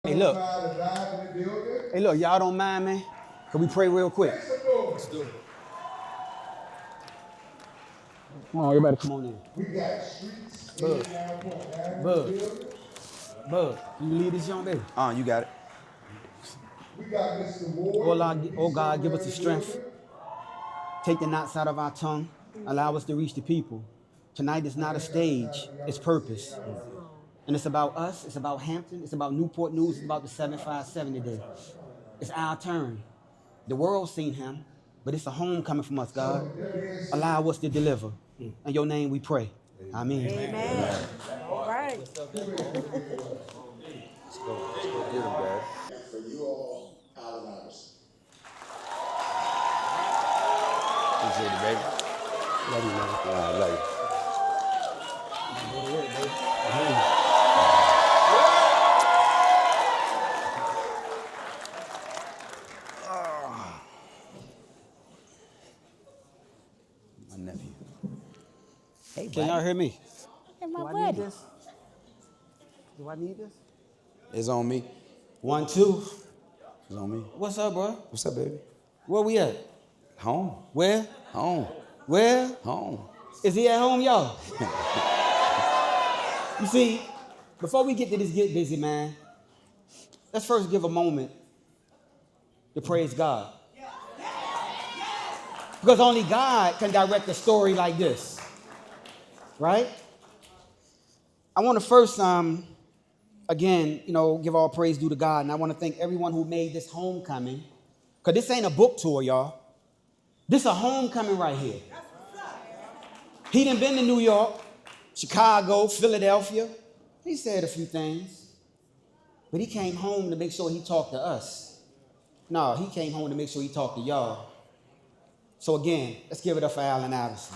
Hey, look. Hey, look, y'all don't mind, man? Can we pray real quick? Let's do it. Come on, everybody, come on in. We got streets Bud. Bud, can you lead this young baby? You got it. We got Mr. Ward. Oh God, give us the strength. Take the knots out of our tongue. Allow us to reach the people. Tonight is not a stage, it's purpose. And it's about us, it's about Hampton, it's about Newport News, it's about the 757 today. It's our turn. The world's seen him, but it's a homecoming from us, God. Allow us to deliver. In your name we pray. Amen. Amen. All right. Let's go get him, Dad. For you all, Allen Iverson. Appreciate it, baby. Love you, man. I love you. Go to work, baby. Amen. My nephew. Hey, Can y'all hear me? Hey, Do my I need buddy. this? Do I need this? It's on me. 1, 2. It's on me. What's up, bro? What's up, baby? Where we at? Home. Where? Home. Where? Home. Is he at home, y'all? You see, before we get to this get busy, man, let's first give a moment to praise God. Because only God can direct a story like this, right? I want to first, again, give all praise due to God. And I want to thank everyone who made this homecoming. Because this ain't a book tour, y'all. This a homecoming right here. He done been to New York, Chicago, Philadelphia. He said a few things. But he came home to make sure he talked to us. No, he came home to make sure he talked to y'all. So again, let's give it up for Allen Iverson.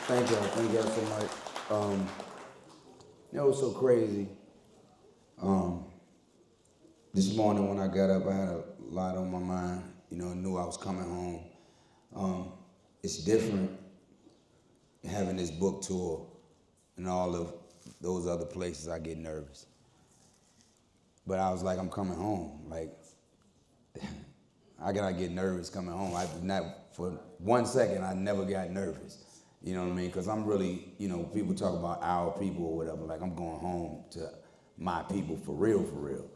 Thank y'all so much. It was so crazy. This morning when I got up, I had a lot on my mind. I knew I was coming home. It's different having this book tour and all of those other places. I get nervous. But I was like, I'm coming home. Like, how can I get nervous coming home? For 1 second, I never got nervous. You know what I mean? Because I'm really, people talk about our people or whatever. Like, I'm going home to my people for real, for real.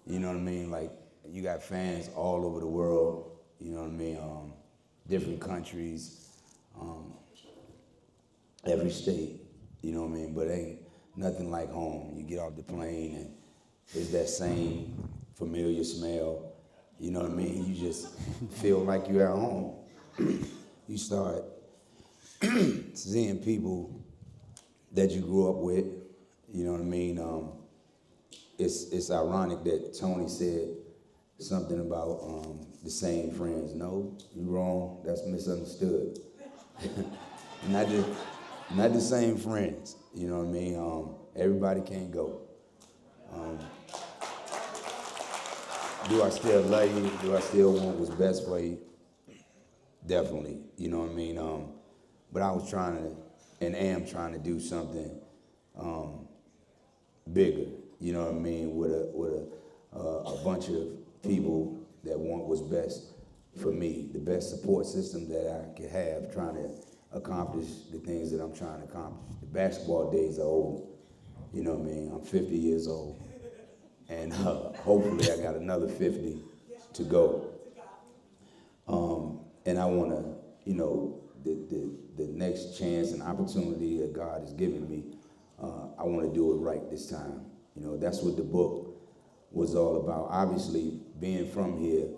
You know what I mean? Like, you got fans all over the world. You know what I mean? Different countries, every state. You know what I mean? But ain't nothing like home. You get off the plane and it's that same familiar smell. You know what I mean? You just feel like you're at home. You start seeing people that you grew up with. You know what I mean? It's ironic that Tony said something about the same friends. No, you're wrong. That's misunderstood. not the same friends. You know what I mean? Everybody can't go. Do I still love you? Do I still want what's best for you? Definitely. You know what I mean? But I was trying to, and am trying to do something bigger. You know what I mean? With a bunch of people that want what's best for me, the best support system that I could have, trying to accomplish the things that I'm trying to accomplish. The basketball days are over. You know what I mean? I'm 50 years old. And hopefully I got another 50 to go. And I want to, the next chance and opportunity that God has given me, I want to do it right this time. That's what the book was all about. Obviously, being from here,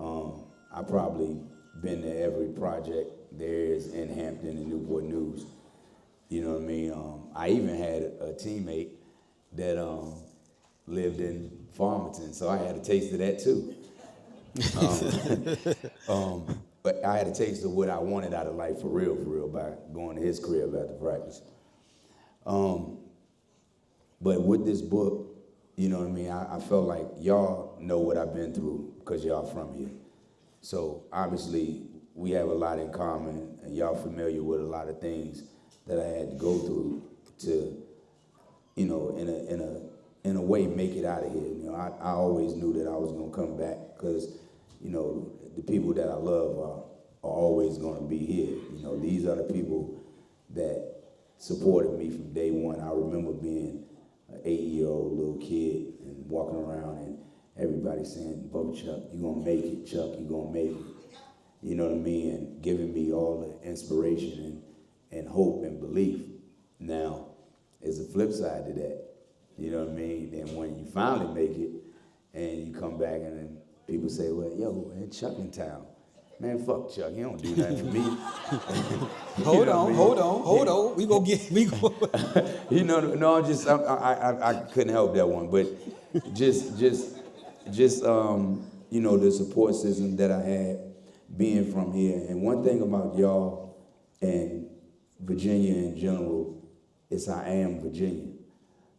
I probably been to every project there is in Hampton and Newport News. You know what I mean? I even had a teammate that lived in Farmington, so I had a taste of that too. But I had a taste of what I wanted out of life for real, by going to his crib after practice. But with this book, you know what I mean, I felt like y'all know what I've been through because y'all from here. So obviously we have a lot in common and y'all familiar with a lot of things that I had to go through to, you know, in a way, make it out of here. You know, I always knew that I was gonna come back because, you know, the people that I love are always gonna be here. You know, these are the people that supported me from day one. I remember being an 8-year-old little kid and walking around and everybody saying, "Bubba Chuck, you gonna make it, Chuck, you gonna make it." You know what I mean? And giving me all the inspiration and hope and belief. Now, there's a flip side to that. You know what I mean? And when you finally make it and you come back and then people say, "Well, yo, man, Chuck in town." Man, fuck Chuck. He don't do nothing for me. Hold on. We go. You know, no, I couldn't help that one. But just you know, the support system that I had being from here. And one thing about y'all and Virginia in general is I am Virginia.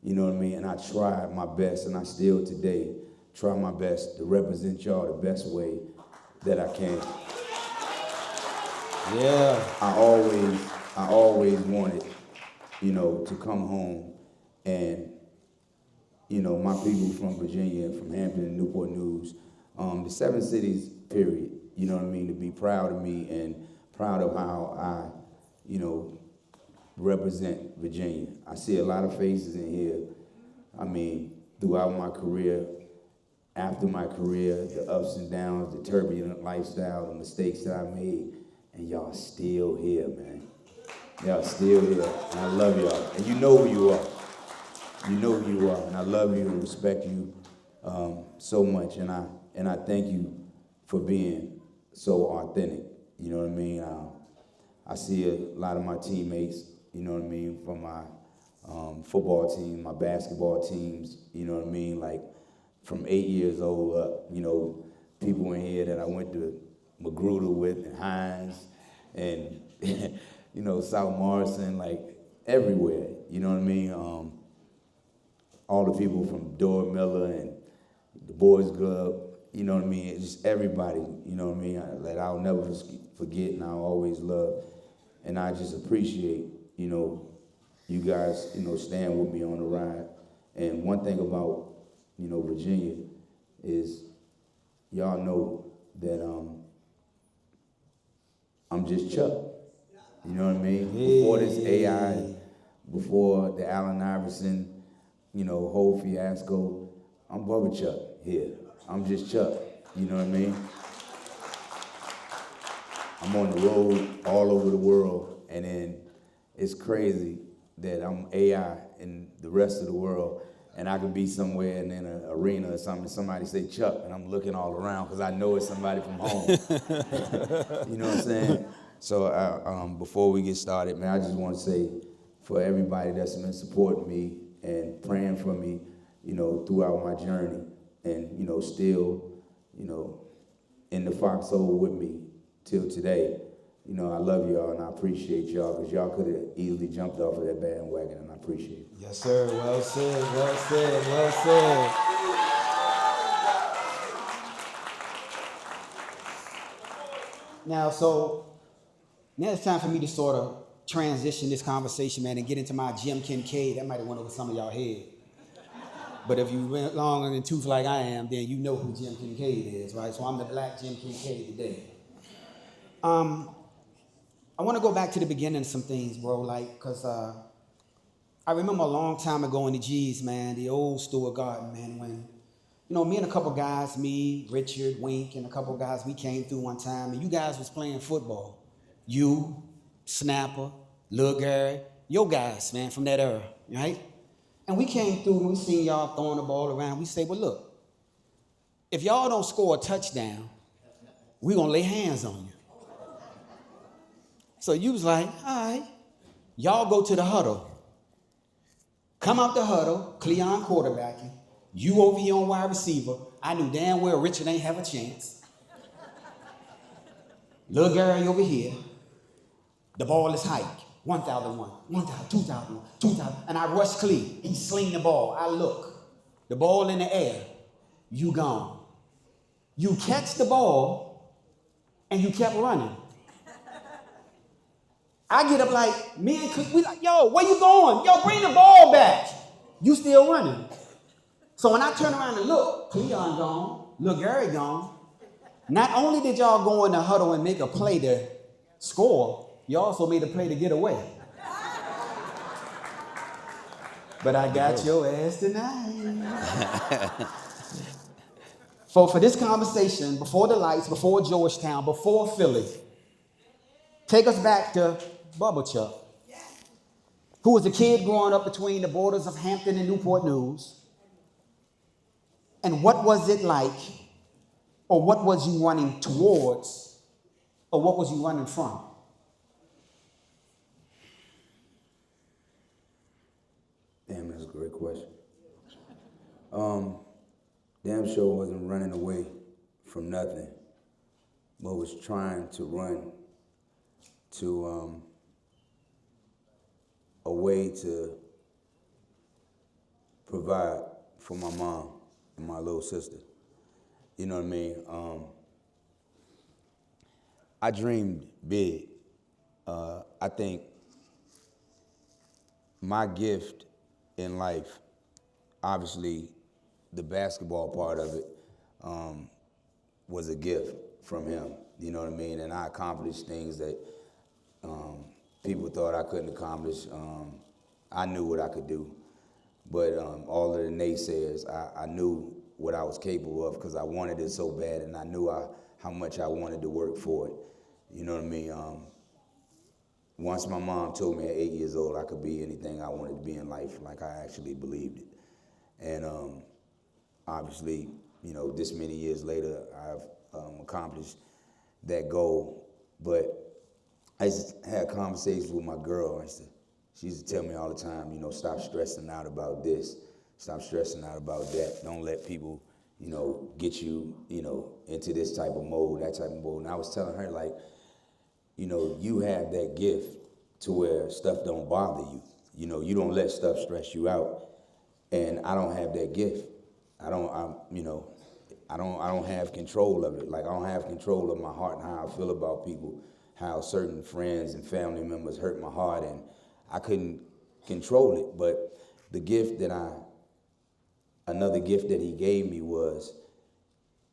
You know what I mean? And I tried my best, and I still today try my best to represent y'all the best way that I can. Yeah. I always wanted, you know, to come home and, you know, my people from Virginia, from Hampton and Newport News, the 7 cities, period, you know what I mean, to be proud of me and proud of how I, you know, represent Virginia. I see a lot of faces in here, I mean, throughout my career, after my career, the ups and downs, the turbulent lifestyle, the mistakes that I made, and y'all still here, man. Y'all still here, and I love y'all. And you know who you are. You know who you are, and I love you and respect you so much, and I thank you for being so authentic. You know what I mean? I see a lot of my teammates, you know what I mean, from my football team, my basketball teams, you know what I mean, like from 8 years old up, you know, people in here that I went to Magruder with and Hines and, you know, South Morrison, like everywhere, you know what I mean? All the people from Dora Miller and the Boys Club, you know what I mean? It's just everybody, you know what I mean? That I'll never forget and I'll always love. And I just appreciate, you know, you guys, you know, staying with me on the ride. And one thing about, you know, Virginia is y'all know that I'm just Chuck. You know what I mean? Before this AI, before the Allen Iverson, you know, whole fiasco, I'm Bubba Chuck here. I'm just Chuck. You know what I mean? I'm on the road all over the world, and then it's crazy that I'm AI in the rest of the world, and I could be somewhere in an arena or something, and somebody say Chuck, and I'm looking all around because I know it's somebody from home. You know what I'm saying? So before we get started, man, I just want to say for everybody that's been supporting me and praying for me, you know, throughout my journey, and, you know, still, you know, in the foxhole with me till today. You know, I love y'all and I appreciate y'all because y'all could have easily jumped off of that bandwagon, and I appreciate it. Yes, sir. Well said, well said, well said. Now it's time for me to sort of transition this conversation, man, and get into my Jim Kincaid. That might have went over some of y'all head. But if you went long in the tooth like I am, then you know who Jim Kincaid is, right? So I'm the black Jim Kincaid today. I want to go back to the beginning of some things, bro, like, because I remember a long time ago in the G's, man, the old Stewart Garden, man, when, you know, me and a couple guys, me, Richard, Wink, and a couple guys, we came through one time, and you guys was playing football. You, Snapper, Lil Gary, your guys, man, from that era, right? And we came through and we seen y'all throwing the ball around. We say, well, look, if y'all don't score a touchdown, we gonna lay hands on you. So you was like, all right, y'all go to the huddle. Come out the huddle, Cleon quarterbacking. You over here on wide receiver. I knew damn well Richard ain't have a chance. Lil Gary over here. The ball is hiked. 1,001, 1,000, 2,000, 2,000. And I rush Clee. He sling the ball. I look. The ball in the air. You gone. You catch the ball and you kept running. I get up like, me and Cle, we like, yo, where you going? Yo, bring the ball back. You still running. So when I turn around and look, Cleon gone, Lil Gary gone. Not only did y'all go in the huddle and make a play to score, you also made a play to get away. But I got your ass tonight. For this conversation, before the lights, before Georgetown, before Philly, take us back to Bubba Chuck, who was a kid growing up between the borders of Hampton and Newport News. And what was it like, or what was you running towards, or what was you running from? Damn, that's a great question. Damn sure wasn't running away from nothing, but was trying to run to a way to provide for my mom and my little sister. You know what I mean? I dreamed big. I think my gift in life, obviously the basketball part of it, was a gift from him. You know what I mean? And I accomplished things that people thought I couldn't accomplish. I knew what I could do. But all of the naysayers, I knew what I was capable of because I wanted it so bad, and I knew how much I wanted to work for it. You know what I mean? Once my mom told me at 8 years old I could be anything I wanted to be in life, like I actually believed it. And obviously, you know, this many years later, I've accomplished that goal. But I used to have conversations with my girl. She used to tell me all the time, you know, stop stressing out about this, stop stressing out about that. Don't let people, you know, get you, you know, into this type of mode, that type of mode. And I was telling her, like, you know, you have that gift to where stuff don't bother you. You know, you don't let stuff stress you out. And I don't have that gift. I don't have control of it. Like, I don't have control of my heart and how I feel about people, how certain friends and family members hurt my heart, and I couldn't control it. But the gift another gift that he gave me was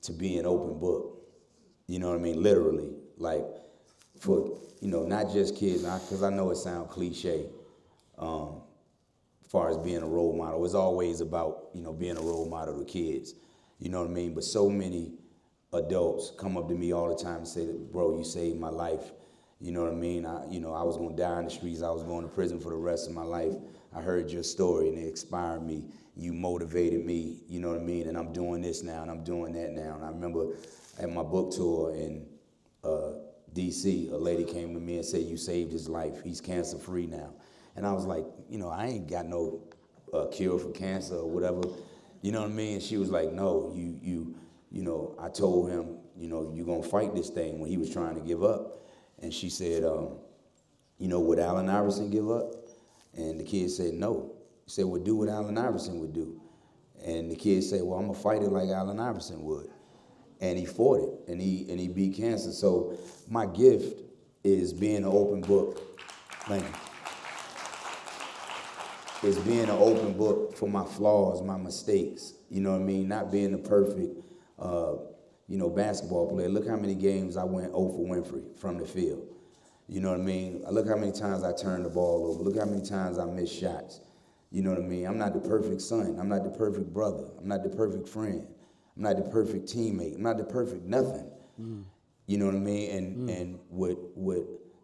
to be an open book. You know what I mean? Literally. Like, for, you know, not just kids, because I know it sounds cliche, as far as being a role model. It's always about, you know, being a role model to kids. You know what I mean? But so many adults come up to me all the time and say, bro, you saved my life. You know what I mean? I was going to die in the streets. I was going to prison for the rest of my life. I heard your story and it inspired me. You motivated me, you know what I mean? And I'm doing this now and I'm doing that now. And I remember at my book tour in DC, a lady came to me and said, you saved his life. He's cancer-free now. And I was like, you know, I ain't got no cure for cancer or whatever. You know what I mean? And she was like, no, you know, I told him, you know, you're going to fight this thing when he was trying to give up. And she said, you know, would Allen Iverson give up? And the kid said, no. He said, well, do what Allen Iverson would do. And the kid said, well, I'm going to fight it like Allen Iverson would. And he fought it, and he beat cancer. So my gift is being an open book. Thank you. It's being an open book for my flaws, my mistakes. You know what I mean? Not being the perfect, you know, basketball player. Look how many games I went 0 for Winfrey from the field. You know what I mean? Look how many times I turned the ball over. Look how many times I missed shots. You know what I mean? I'm not the perfect son. I'm not the perfect brother. I'm not the perfect friend. I'm not the perfect teammate. I'm not the perfect nothing. You know what I mean? And what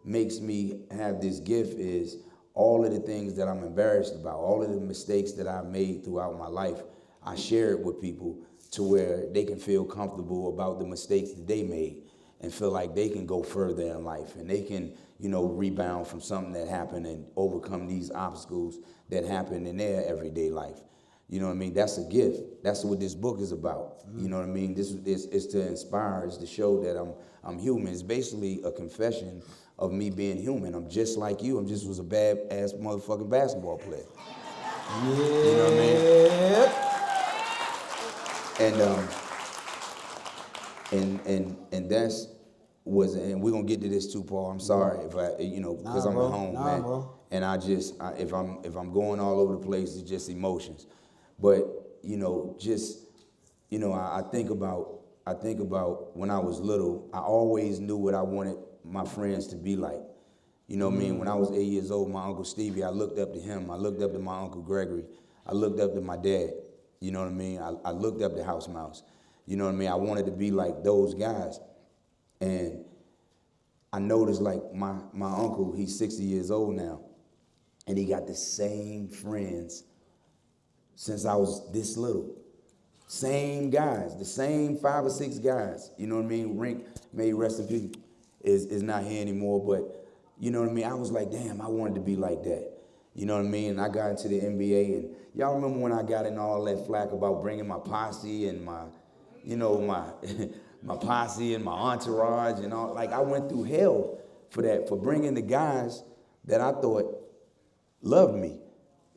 makes me have this gift is all of the things that I'm embarrassed about, all of the mistakes that I've made throughout my life, I share it with people to where they can feel comfortable about the mistakes that they made and feel like they can go further in life and they can, you know, rebound from something that happened and overcome these obstacles that happen in their everyday life. You know what I mean? That's a gift. That's what this book is about. You know what I mean? This is to inspire, it's to show that I'm human. It's basically a confession of me being human. I'm just like you. I'm just was a bad-ass motherfucking basketball player. Yeah. You know what I mean? And that's and we're gonna get to this too, Paul. I'm sorry if I, because I'm at home, man. Bro. And if I'm going all over the place, it's just emotions. But I think about when I was little. I always knew what I wanted my friends to be like. You know what I mean? When I was 8 years old, my Uncle Stevie, I looked up to him. I looked up to my Uncle Gregory. I looked up to my dad. You know what I mean? I looked up to House Mouse. You know what I mean? I wanted to be like those guys. And I noticed like my uncle, he's 60 years old now, and he got the same friends since I was this little. Same guys, the same 5 or 6 guys. You know what I mean? Rink, may he rest in peace, is not here anymore, but you know what I mean? I was like, damn, I wanted to be like that. You know what I mean? And I got into the NBA, and y'all remember when I got in all that flack about bringing my posse and my my posse and my entourage and all. Like, I went through hell for that, for bringing the guys that I thought loved me.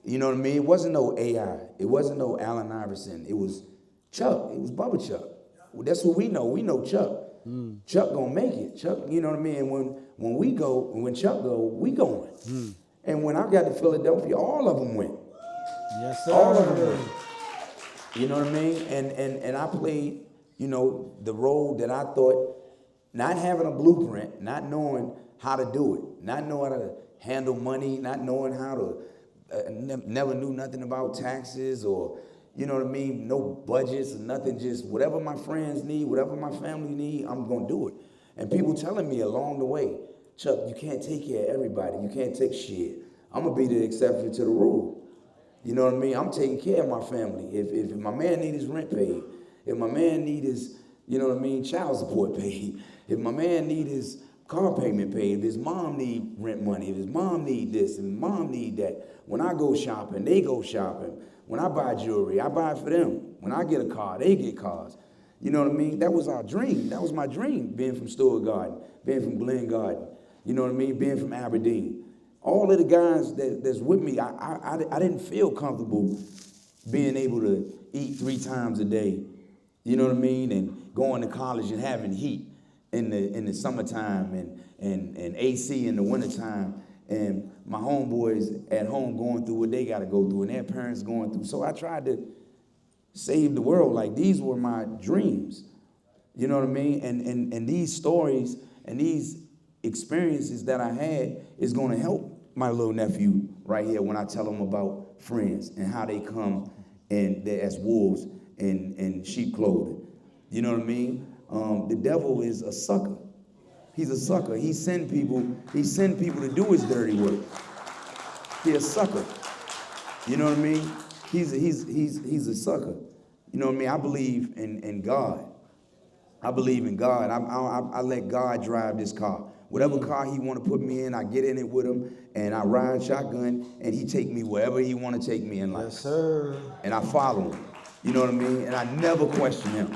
You know what I mean? It wasn't no AI. It wasn't no Allen Iverson. It was Chuck. It was Bubba Chuck. Well, that's what we know. We know Chuck. Chuck gonna make it. Chuck, you know what I mean? And when Chuck go, we going. And when I got to Philadelphia, all of them went. Yes, sir. All of them went. You know what I mean? And I played, the role that I thought, not having a blueprint, not knowing how to do it, not knowing how to handle money, not knowing how to, never knew nothing about taxes or, you know what I mean, no budgets or nothing, just whatever my friends need, whatever my family need, I'm going to do it. And people telling me along the way, Chuck, you can't take care of everybody. You can't take shit. I'm going to be the exception to the rule. You know what I mean? I'm taking care of my family. If my man need his rent paid, if my man need his, child support paid, if my man need his car payment paid, if his mom need rent money, if his mom need this, and mom need that. When I go shopping, they go shopping. When I buy jewelry, I buy it for them. When I get a car, they get cars. You know what I mean? That was our dream. That was my dream, being from Stewart Garden, being from Glen Garden. You know what I mean? Being from Aberdeen. All of the guys that's with me, I didn't feel comfortable being able to eat 3 times a day. You know what I mean? And going to college and having heat in the summertime and AC in the wintertime. And my homeboys at home going through what they got to go through and their parents going through. So I tried to save the world. Like, these were my dreams. You know what I mean? And these stories and these experiences that I had is going to help my little nephew right here when I tell him about friends and how they come and they're as wolves in sheep clothing. You know what I mean? The devil is a sucker. He's a sucker. He send people to do his dirty work. He's a sucker. You know what I mean? He's a sucker. You know what I mean? I believe in God. I believe in God. I let God drive this car. Whatever car he want to put me in, I get in it with him, and I ride shotgun, and he take me wherever he want to take me in life. Yes, sir. And I follow him. You know what I mean? And I never question him.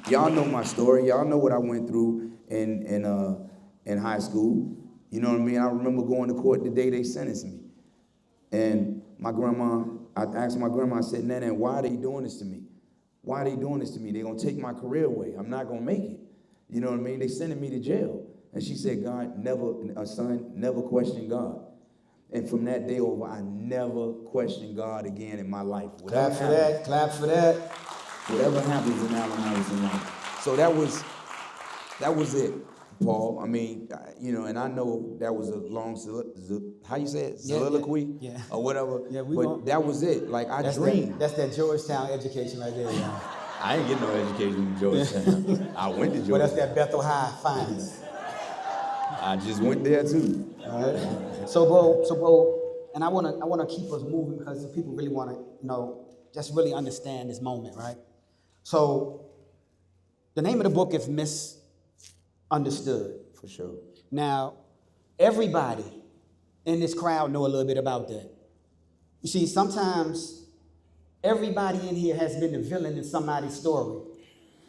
Y'all know my story. Y'all know what I went through in high school. You know what I mean? I remember going to court the day they sentenced me. And I asked my grandma, I said, Nana, why are they doing this to me? Why are they doing this to me? They're going to take my career away. I'm not going to make it. You know what I mean? They sending me to jail. And she said, son, never question God. And from that day over, I never questioned God again in my life. Clap for that. Clap for that. Whatever happens in Allen Iverson life. So that was it, Paul. I mean, and I know that was a long, how you say it? Soliloquy? Yeah. Or whatever. Yeah, but that was it. Like, I dreamed. That's that Georgetown education right there, y'all. I ain't getting no education in Georgetown. I went to Georgetown. But that's that Bethel High finest. I just went there too. All right. So, bro, and I wanna keep us moving because people really wanna, just really understand this moment, right? So, the name of the book is Misunderstood. For sure. Now, everybody in this crowd know a little bit about that. You see, sometimes everybody in here has been the villain in somebody's story,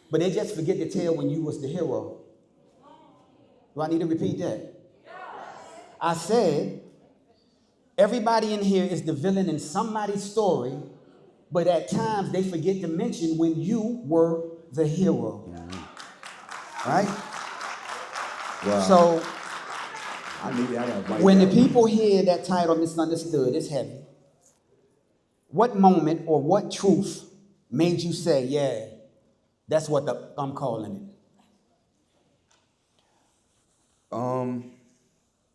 but they just forget to tell when you was the hero. Do I need to repeat that? I said, everybody in here is the villain in somebody's story, but at times they forget to mention when you were the hero. Right? Wow. So I gotta write when the that. people hear that title, Misunderstood, it's heavy. What moment or what truth made you say, yeah, that's what I'm calling it?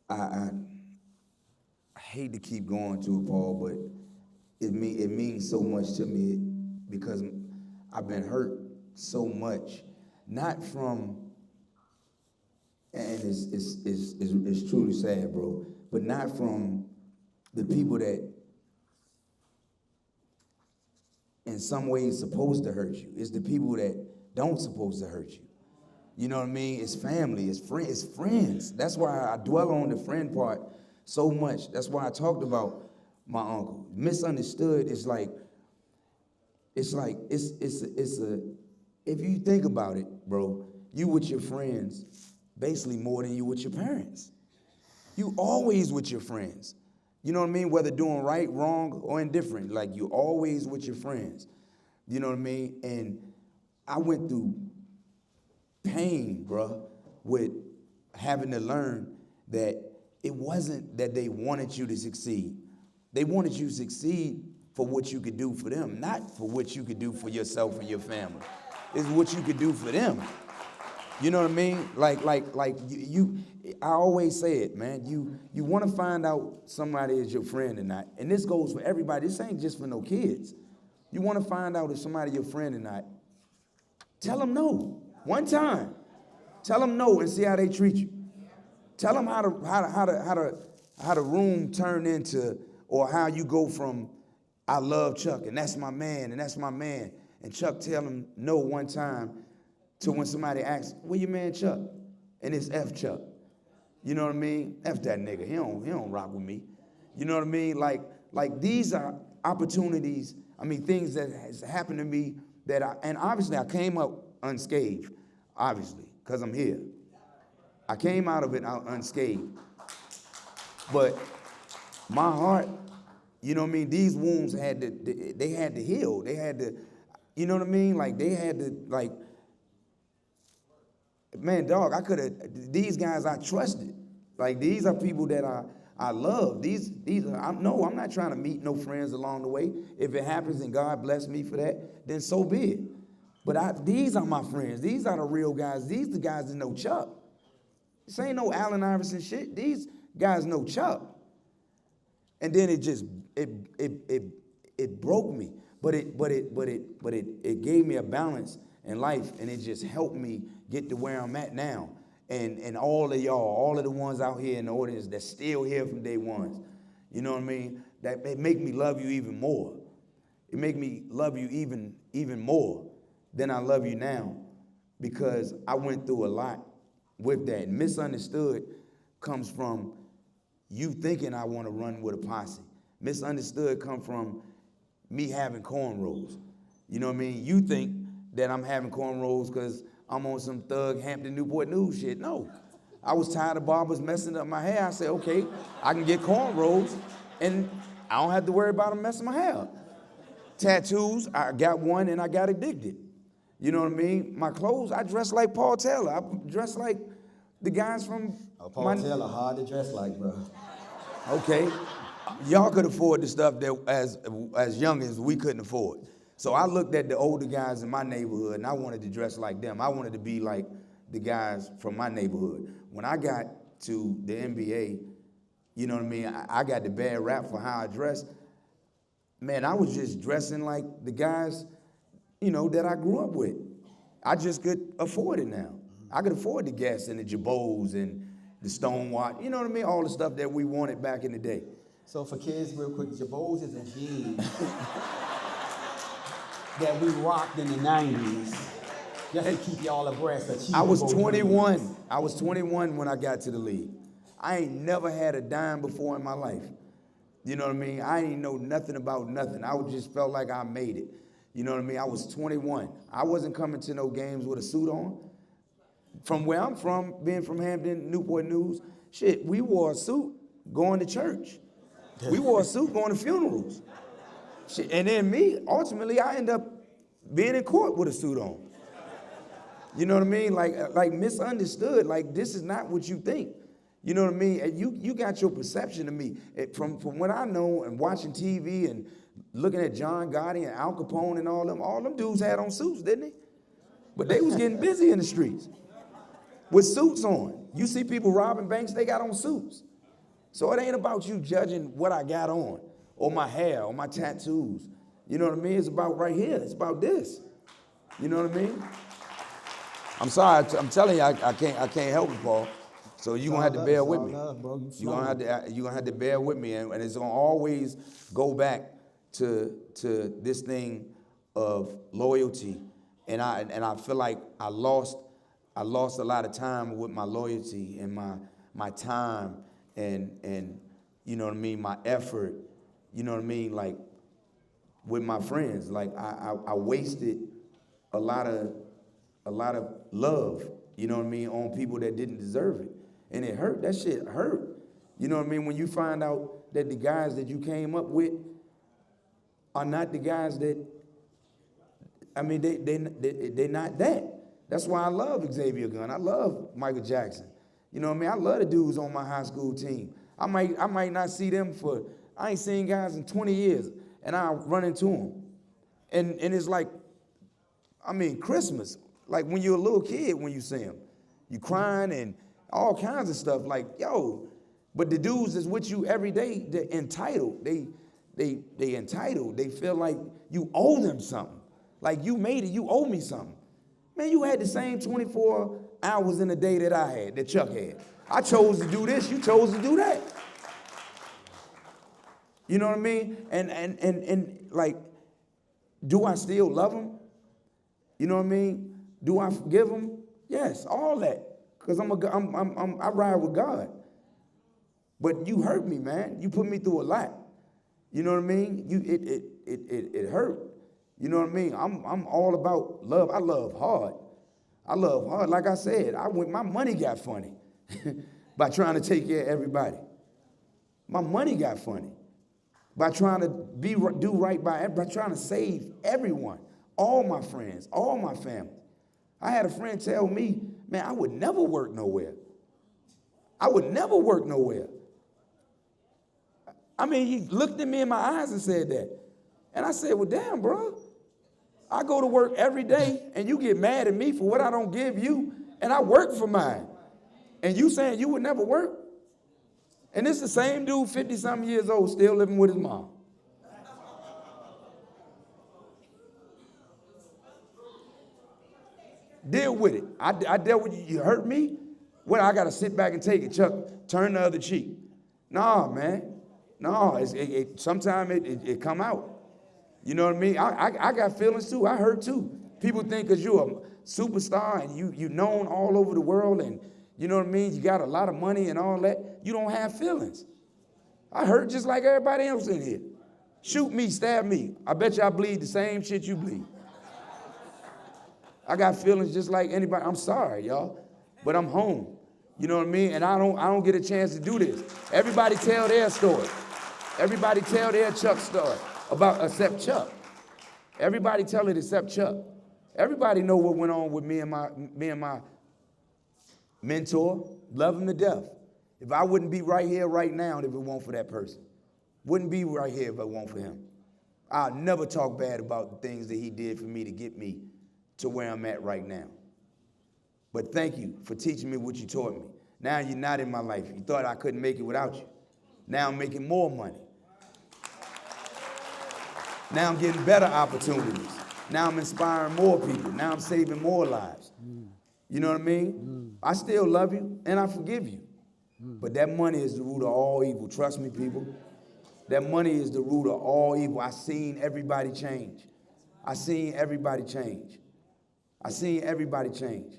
I hate to keep going to it, Paul, but it means so much to me because I've been hurt so much, not from, and it's truly sad, bro, but not from the people that in some ways supposed to hurt you. It's the people that don't supposed to hurt you. You know what I mean? It's family, it's friends. That's why I dwell on the friend part so much. That's why I talked about my uncle. Misunderstood is like, it's a, if you think about it, bro, you with your friends basically more than you with your parents. You always with your friends. You know what I mean? Whether doing right, wrong, or indifferent, like you always with your friends. You know what I mean? And I went through pain, bruh, with having to learn that it wasn't that they wanted you to succeed. They wanted you to succeed for what you could do for them, not for what you could do for yourself and your family. It's what you could do for them. You know what I mean? Like you I always say it, man. You want to find out somebody is your friend or not. And this goes for everybody. This ain't just for no kids. You want to find out if somebody your friend or not. Tell them no. One time. Tell them no and see how they treat you. Tell them how the room turn into, or how you go from I love Chuck and that's my man and that's my man, and Chuck tell him no one time, to when somebody asks, where your man Chuck? And it's F Chuck. You know what I mean? F that nigga. He don't rock with me. You know what I mean? Like these are opportunities, things that has happened to me that and obviously I came up unscathed, obviously, because I'm here. I came out of it unscathed. But my heart, you know what I mean? These wounds had to heal. They had to, you know what I mean? Like they had to, like, man, dog, these guys I trusted. Like these are people that I love. I'm not trying to meet no friends along the way. If it happens and God bless me for that, then so be it. But these are my friends. These are the real guys. These the guys that know Chuck. This ain't no Allen Iverson shit. These guys know Chuck. And then it broke me. But it gave me a balance in life, and it just helped me get to where I'm at now. And all of y'all, all of the ones out here in the audience that's still here from day ones, you know what I mean? That it make me love you even more. It make me love you even more than I love you now, because I went through a lot with that. Misunderstood comes from you thinking I want to run with a posse. Misunderstood come from me having cornrows. You know what I mean? You think that I'm having cornrows because I'm on some thug Hampton Newport News shit. No. I was tired of barbers messing up my hair. I said, okay, I can get cornrows and I don't have to worry about them messing my hair up. Tattoos, I got one and I got addicted. You know what I mean? My clothes, I dress like Paul Taylor. I dress like the guys from Paul Taylor, hard to dress like, bro. Okay. Y'all could afford the stuff that as young as we couldn't afford. So I looked at the older guys in my neighborhood and I wanted to dress like them. I wanted to be like the guys from my neighborhood. When I got to the NBA, you know what I mean? I got the bad rap for how I dressed. Man, I was just dressing like the guys, you know, that I grew up with. I just could afford it now. I could afford the gas and the Jabos and the Stonewatch, you know what I mean? All the stuff that we wanted back in the day. So for kids, real quick, Jabos is a jeans that we rocked in the 90s, just to keep y'all abreast of I was Jabos 21. jeans. I was 21 when I got to the league. I ain't never had a dime before in my life. You know what I mean? I ain't know nothing about nothing. I just felt like I made it. You know what I mean? I was 21. I wasn't coming to no games with a suit on. From where I'm from, being from Hampton, Newport News, shit, we wore a suit going to church. We wore a suit going to funerals. Shit, and then me, ultimately, I end up being in court with a suit on. You know what I mean? Like misunderstood. Like, this is not what you think. You know what I mean? And you got your perception of me. From what I know and watching TV and looking at John Gotti and Al Capone and all them dudes had on suits, didn't they? But they was getting busy in the streets with suits on. You see people robbing banks, they got on suits. So it ain't about you judging what I got on or my hair or my tattoos. You know what I mean? It's about right here. It's about this. You know what I mean? I'm sorry. I'm telling you, I can't help it, Paul. So you're gonna have to bear with me. You're gonna have to bear with me, and it's gonna always go back to this thing of loyalty. And I feel like I lost a lot of time with my loyalty and my time and you know what I mean, my effort, you know what I mean, like with my friends. Like I wasted a lot of love, you know what I mean, on people that didn't deserve it. And it hurt. That shit hurt. You know what I mean? When you find out that the guys that you came up with are not the guys that, I mean, they're not that. That's why I love Xavier Gunn. I love Michael Jackson. You know what I mean? I love the dudes on my high school team. I might not see them I ain't seen guys in 20 years, and I run into them. And it's like, I mean, Christmas, like when you're a little kid when you see them. You crying and all kinds of stuff, like, yo, but the dudes is with you every day, they're entitled. They entitled. They feel like you owe them something. Like, you made it, you owe me something. Man, you had the same 24 hours in a day that I had, that Chuck had. I chose to do this, you chose to do that. You know what I mean? And like, do I still love him? You know what I mean? Do I forgive him? Yes, all that. Because I ride with God. But you hurt me, man. You put me through a lot. You know what I mean? It hurt. You know what I mean? I'm all about love. I love hard. I love hard. Like I said, my money got funny by trying to take care of everybody. My money got funny by trying to do right by trying to save everyone, all my friends, all my family. I had a friend tell me, man, I would never work nowhere. I would never work nowhere. I mean, he looked at me in my eyes and said that. And I said, well, damn, bro. I go to work every day, and you get mad at me for what I don't give you, and I work for mine. And you saying you would never work? And it's the same dude, 50-something years old, still living with his mom. Deal with it. I dealt with you. You hurt me? Well, I got to sit back and take it. Chuck, turn the other cheek. Nah, man. No, sometimes it come out. You know what I mean? I got feelings too. I hurt too. People think because you're a superstar and you known all over the world and you know what I mean, you got a lot of money and all that, you don't have feelings. I hurt just like everybody else in here. Shoot me, stab me. I bet you I bleed the same shit you bleed. I got feelings just like anybody. I'm sorry, y'all, but I'm home. You know what I mean? And I don't get a chance to do this. Everybody tell their story. Everybody tell their Chuck story except Chuck. Everybody tell it except Chuck. Everybody know what went on with me and my mentor. Love him to death. If I wouldn't be right here right now if it weren't for that person. Wouldn't be right here if it weren't for him. I'll never talk bad about the things that he did for me to get me to where I'm at right now. But thank you for teaching me what you taught me. Now you're not in my life. You thought I couldn't make it without you. Now I'm making more money. Now I'm getting better opportunities. Now I'm inspiring more people. Now I'm saving more lives. You know what I mean? I still love you and I forgive you. But that money is the root of all evil. Trust me, people. That money is the root of all evil. I seen everybody change. I seen everybody change. I seen everybody change.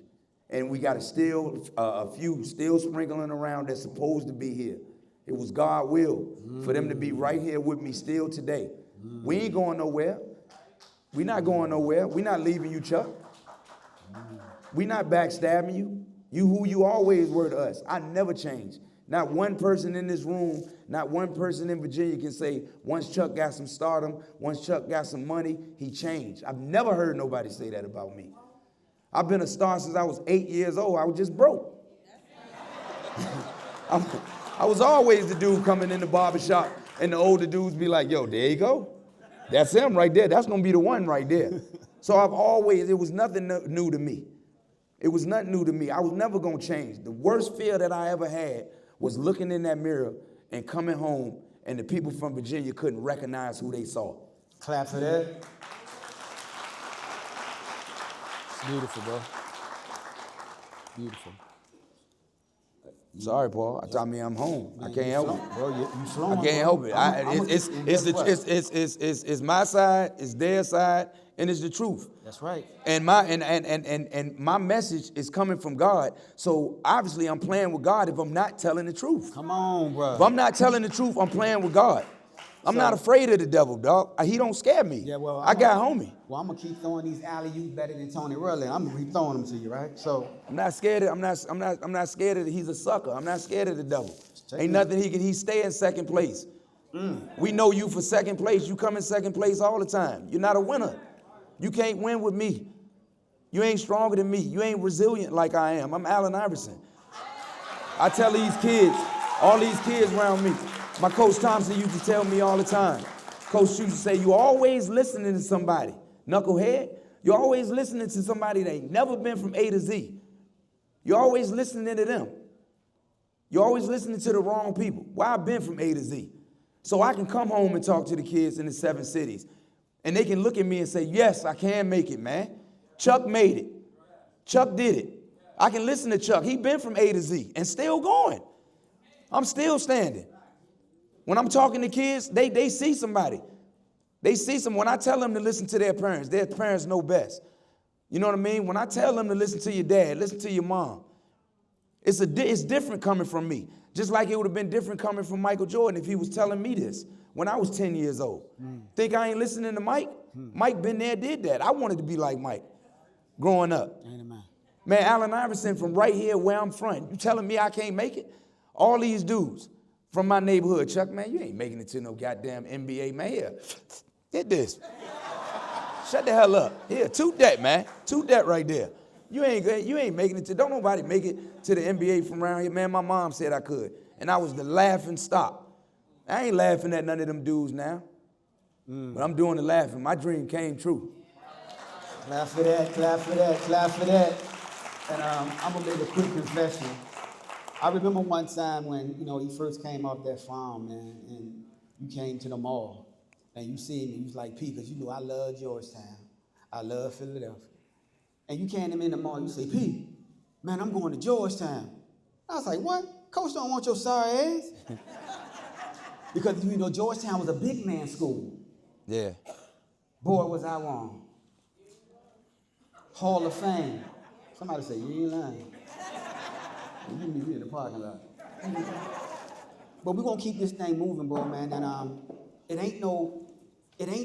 And we got a few still sprinkling around that's supposed to be here. It was God's will for them to be right here with me still today. We ain't going nowhere. We not going nowhere. We not leaving you, Chuck. We not backstabbing you. You who you always were to us. I never changed. Not one person in this room, not one person in Virginia can say, once Chuck got some stardom, once Chuck got some money, he changed. I've never heard nobody say that about me. I've been a star since I was 8 years old. I was just broke. I was always the dude coming in the barbershop, and the older dudes be like, yo, there you go. That's him right there. That's going to be the one right there. So it was nothing new to me. It was nothing new to me. I was never going to change. The worst fear that I ever had was looking in that mirror and coming home, and the people from Virginia couldn't recognize who they saw. Clap for that. It's beautiful, bro. Beautiful. Sorry, Paul. I mean, I'm home. I can't help it. Bro, you flowing, I can't help it. It's my side, it's their side, and it's the truth. That's right. And my message is coming from God. So obviously I'm playing with God if I'm not telling the truth. Come on, bro. If I'm not telling the truth, I'm playing with God. I'm not afraid of the devil, dog. He don't scare me. Yeah, well, I got homie. Well, I'm gonna keep throwing these alley-oops better than Tony Rowland. I'm gonna keep throwing them to you, right? So I'm not scared of, I'm not scared of, he's a sucker. I'm not scared of the devil. Ain't nothing he stay in second place. We know you for second place. You come in second place all the time. You're not a winner. You can't win with me. You ain't stronger than me. You ain't resilient like I am. I'm Allen Iverson. I tell these kids, all these kids around me, my Coach Thompson used to tell me all the time. Coach used to say, you always listening to somebody. Knucklehead, you're always listening to somebody that ain't never been from A to Z. You're always listening to them. You're always listening to the wrong people. Well, I've been from A to Z. So I can come home and talk to the kids in the 7 cities. And they can look at me and say, yes, I can make it, man. Chuck made it. Chuck did it. I can listen to Chuck. He been from A to Z and still going. I'm still standing. When I'm talking to kids, they see somebody. They see someone. When I tell them to listen to their parents know best. You know what I mean? When I tell them to listen to your dad, listen to your mom, it's different coming from me. Just like it would have been different coming from Michael Jordan if he was telling me this when I was 10 years old. Think I ain't listening to Mike? Mike been there, did that. I wanted to be like Mike growing up. Man, Allen Iverson from right here where I'm from. You telling me I can't make it? All these dudes from my neighborhood, Chuck, man, you ain't making it to no goddamn NBA, man. Here, get this. Shut the hell up. Here, toot that, man. Toot that right there. You ain't making it to, don't nobody make it to the NBA from around here. Man, my mom said I could. And I was the laughing stock. I ain't laughing at none of them dudes now. But I'm doing the laughing. My dream came true. Clap for that, clap for that, clap for that. And I'm gonna make a quick confession. I remember one time when, he first came off that farm, man, and you came to the mall, and you seen me, you was like, P, because you know I love Georgetown. I love Philadelphia. And you came to me in the mall, you say, P, man, I'm going to Georgetown. I was like, what? Coach don't want your sorry ass. Because, Georgetown was a big man school. Yeah. Boy, was I wrong. Hall of Fame. Somebody say, you ain't lying. You meet me in the parking lot. But we're gonna keep this thing moving, bro, man. And it ain't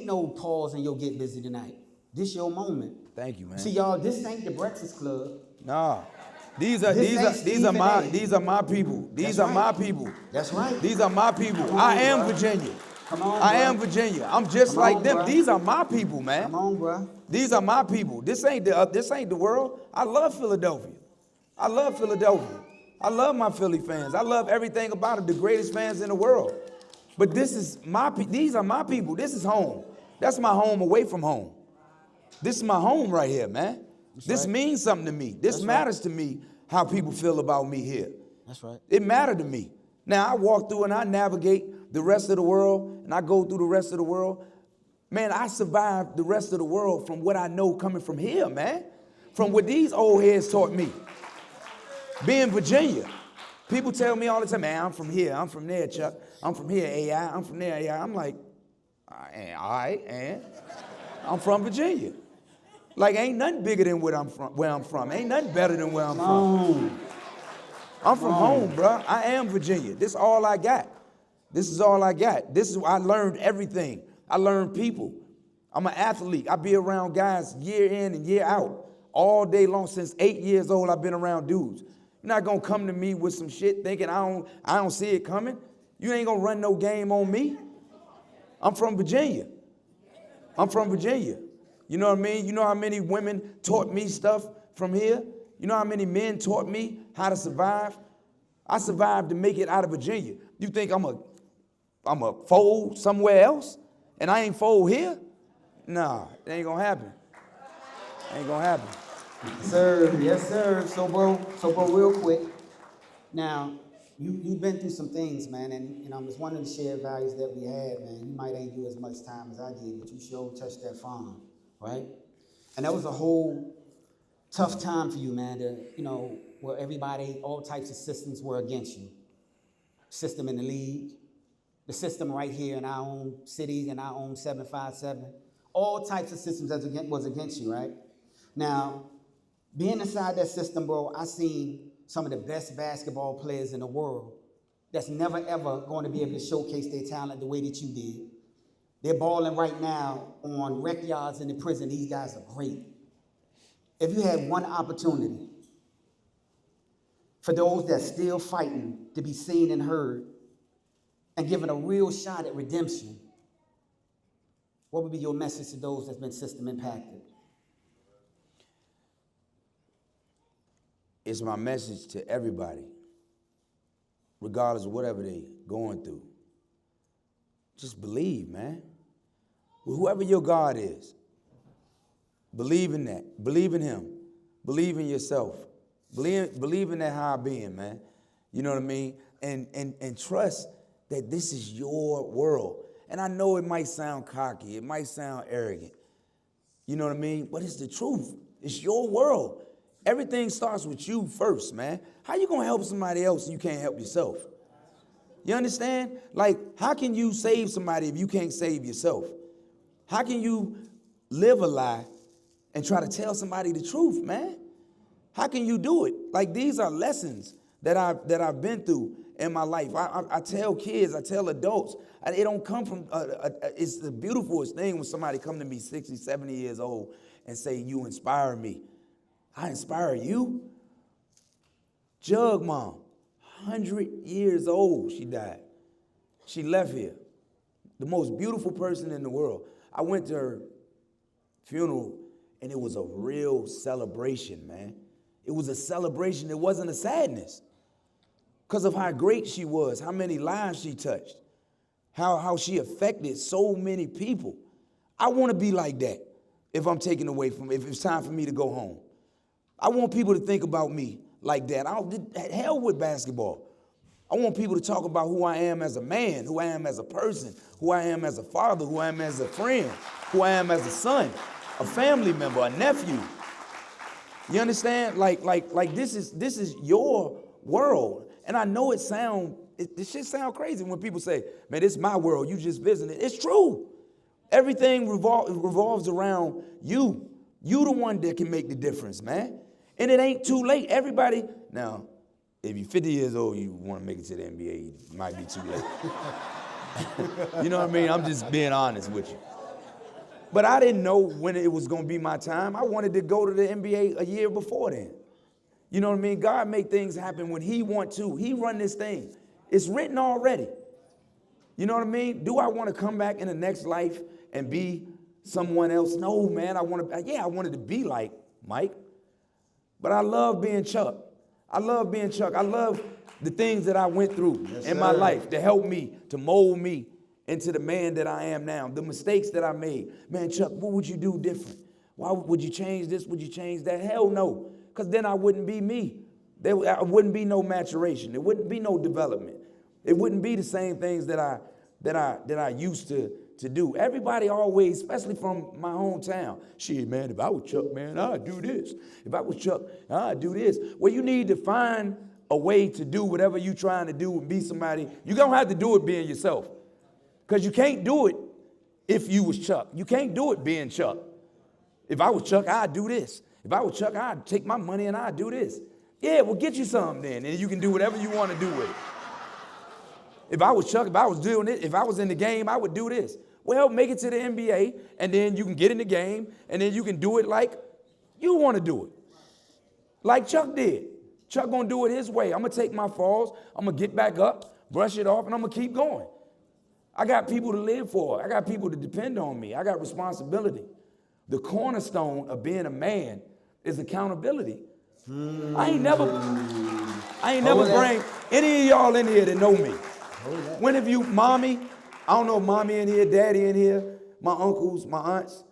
no pause and you'll get busy tonight. This your moment. Thank you, man. See, y'all, this ain't the Breakfast Club. Nah. These are my people. These are my people. That's right. These are my people. I am Virginia. Come on, I am Virginia. I'm just like them. These are my people, man. Come on, bro. These are my people. This ain't the world. I love Philadelphia. I love Philadelphia. I love my Philly fans. I love everything about it. The greatest fans in the world. But these are my people. This is home. That's my home away from home. This is my home right here, man. This means something to me. This matters to me, how people feel about me here. That's right. It mattered to me. Now, I walk through and I navigate the rest of the world, and I go through the rest of the world. Man, I survived the rest of the world from what I know coming from here, man. From what these old heads taught me. Being Virginia. People tell me all the time, man, I'm from here, I'm from there, Chuck. I'm from here, AI, I'm from there, AI. I'm like, all right, and I'm from Virginia. Like, ain't nothing bigger than where I'm from. Ain't nothing better than where I'm from. I'm from home, bro. I am Virginia. This is all I got. This is all I got. This is where I learned everything. I learned people. I'm an athlete. I be around guys year in and year out. All day long. Since 8 years old, I've been around dudes. You're not gonna come to me with some shit thinking I don't see it coming. You ain't gonna run no game on me. I'm from Virginia. I'm from Virginia. You know what I mean? You know how many women taught me stuff from here. You know how many men taught me how to survive? I survived to make it out of Virginia. You think I'm a fold somewhere else and I ain't fold here? Nah, it ain't gonna happen. Ain't gonna happen. Sir, yes, sir. So, bro, real quick. Now, you've been through some things, man, and you know, it's one of the shared values that we had, man. You might ain't do as much time as I did, but you sure touched that farm, right? And that was a whole tough time for you, man, you know, where everybody, all types of systems were against you. System in the league, the system right here in our own cities, in our own 757, all types of systems that was against you, right? Now, being inside that system, bro, I seen some of the best basketball players in the world that's never ever going to be able to showcase their talent the way that you did. They're balling right now on rec yards in the prison. These guys are great. If you had one opportunity for those that's still fighting to be seen and heard and given a real shot at redemption, what would be your message to those that's been system impacted? It's my message to everybody, regardless of whatever they going through. Just believe, man. Whoever your God is, believe in that. Believe in him. Believe in yourself. Believe in that higher being, man. You know what I mean? And trust that this is your world. And I know it might sound cocky. It might sound arrogant. You know what I mean? But it's the truth. It's your world. Everything starts with you first, man. How you gonna help somebody else and you can't help yourself? You understand? Like, how can you save somebody if you can't save yourself? How can you live a lie and try to tell somebody the truth, man? How can you do it? Like, these are lessons that I've been through in my life. I tell kids, I tell adults, it don't come from, it's the beautifulest thing when somebody come to me 60, 70 years old and say, you inspire me. I inspire you? Jug mom, 100 years old, she died. She left here. The most beautiful person in the world. I went to her funeral and it was a real celebration, man. It was a celebration. It wasn't a sadness. Because of how great she was, how many lives she touched, how she affected so many people. I want to be like that if I'm taken away from, if it's time for me to go home. I want people to think about me like that. Hell with basketball. I want people to talk about who I am as a man, who I am as a person, who I am as a father, who I am as a friend, who I am as a son, a family member, a nephew. You understand? Like this is your world. And I know this shit sound crazy when people say, man, this is my world, you just visiting it. It's true. Everything revolves around you. You the one that can make the difference, man. And it ain't too late. Everybody, now, if you're 50 years old, you want to make it to the NBA, it might be too late. You know what I mean? I'm just being honest with you. But I didn't know when it was going to be my time. I wanted to go to the NBA a year before then. You know what I mean? God make things happen when he want to. He run this thing. It's written already. You know what I mean? Do I want to come back in the next life and be someone else? No, man. I wanted to be like Mike. But I love being Chuck. I love being Chuck. I love the things that I went through in my life to help me, to mold me into the man that I am now. The mistakes that I made. Man, Chuck, what would you do different? Why would you change this? Would you change that? Hell no. Because then I wouldn't be me. There wouldn't be no maturation. There wouldn't be no development. It wouldn't be the same things that I used to do. Everybody always, especially from my hometown, shit, man, if I was Chuck, man, I'd do this. If I was Chuck, I'd do this. Well, you need to find a way to do whatever you're trying to do and be somebody. You're going to have to do it being yourself. Because you can't do it if you was Chuck. You can't do it being Chuck. If I was Chuck, I'd do this. If I was Chuck, I'd take my money and I'd do this. Yeah, well, get you something then, and you can do whatever you want to do with it. If I was Chuck, if I was doing it, if I was in the game, I would do this. Well, make it to the NBA, and then you can get in the game, and then you can do it like you want to do it. Like Chuck did. Chuck gonna do it his way. I'm gonna take my falls, I'm gonna get back up, brush it off, and I'm gonna keep going. I got people to live for. I got people to depend on me. I got responsibility. The cornerstone of being a man is accountability. I ain't never bring any of y'all in here that know me. When have you, mommy, I don't know if mommy in here, daddy in here, my uncles, my aunts,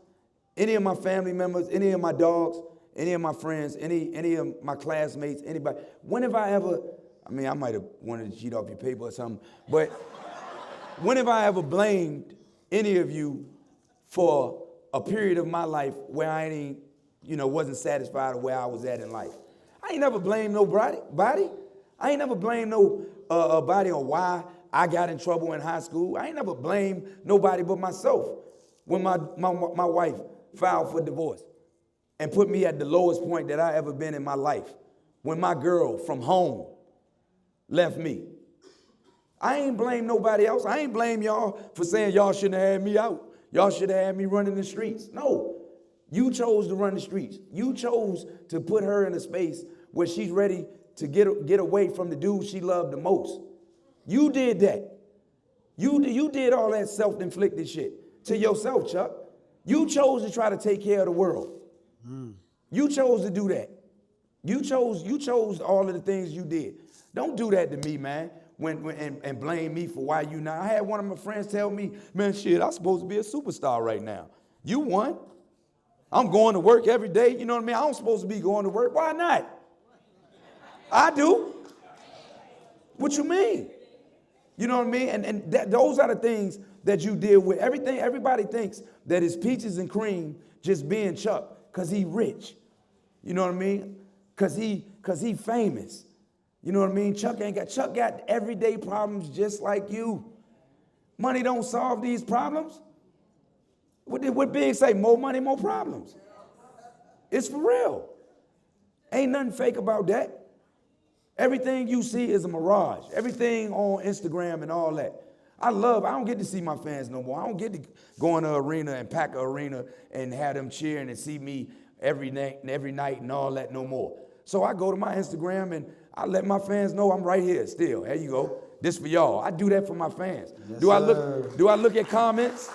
any of my family members, any of my dogs, any of my friends, any of my classmates, anybody. When have I ever, I mean, I might have wanted to cheat off your paper or something, but when have I ever blamed any of you for a period of my life where I ain't, wasn't satisfied with where I was at in life? I ain't never blamed nobody. I ain't never blamed nobody on why I got in trouble in high school. I ain't never blamed nobody but myself when my wife filed for divorce and put me at the lowest point that I ever been in my life. When my girl from home left me. I ain't blame nobody else. I ain't blame y'all for saying y'all shouldn't have had me out. Y'all should have had me running the streets. No, you chose to run the streets. You chose to put her in a space where she's ready to get away from the dude she loved the most. You did that. You did all that self-inflicted shit to yourself, Chuck. You chose to try to take care of the world. You chose to do that. You chose all of the things you did. Don't do that to me, man. And blame me for why you not. I had one of my friends tell me, man, shit, I'm supposed to be a superstar right now. You won. I'm going to work every day. You know what I mean? I'm supposed to be going to work. Why not? I do. What you mean? You know what I mean? And those are the things that you deal with. Everybody thinks that it's peaches and cream just being Chuck because he rich. You know what I mean? Because he famous. You know what I mean? Chuck got everyday problems just like you. Money don't solve these problems. What Big say? More money, more problems. It's for real. Ain't nothing fake about that. Everything you see is a mirage. Everything on Instagram and all that. I don't get to see my fans no more. I don't get to go in an arena and pack an arena and have them cheering and see me every night and all that no more. So I go to my Instagram and I let my fans know I'm right here still. There you go. This for y'all. I do that for my fans. Yes, do I look at comments?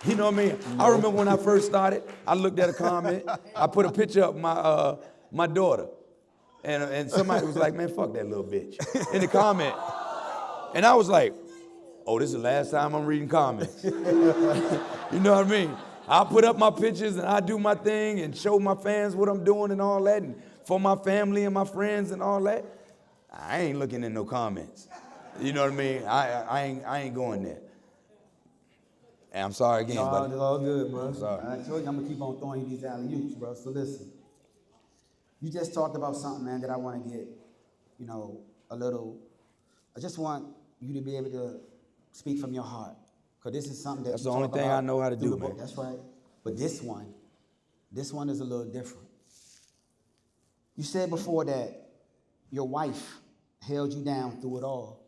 You know what I mean? I remember when I first started, I looked at a comment. I put a picture of my daughter. And somebody was like, man, fuck that little bitch in the comment. And I was like, oh, this is the last time I'm reading comments. You know what I mean? I put up my pictures and I do my thing and show my fans what I'm doing and all that, and for my family and my friends and all that. I ain't looking at no comments. You know what I mean? I ain't going there. And I'm sorry again, buddy. It's all good, bro. I'm sorry. I told you I'm gonna keep on throwing you these alley-oops, bro. So listen, you just talked about something, man, that I want to get, I just want you to be able to speak from your heart, because this is something That's the only thing I know how to do, man. That's right. But this one is a little different. You said before that your wife held you down through it all.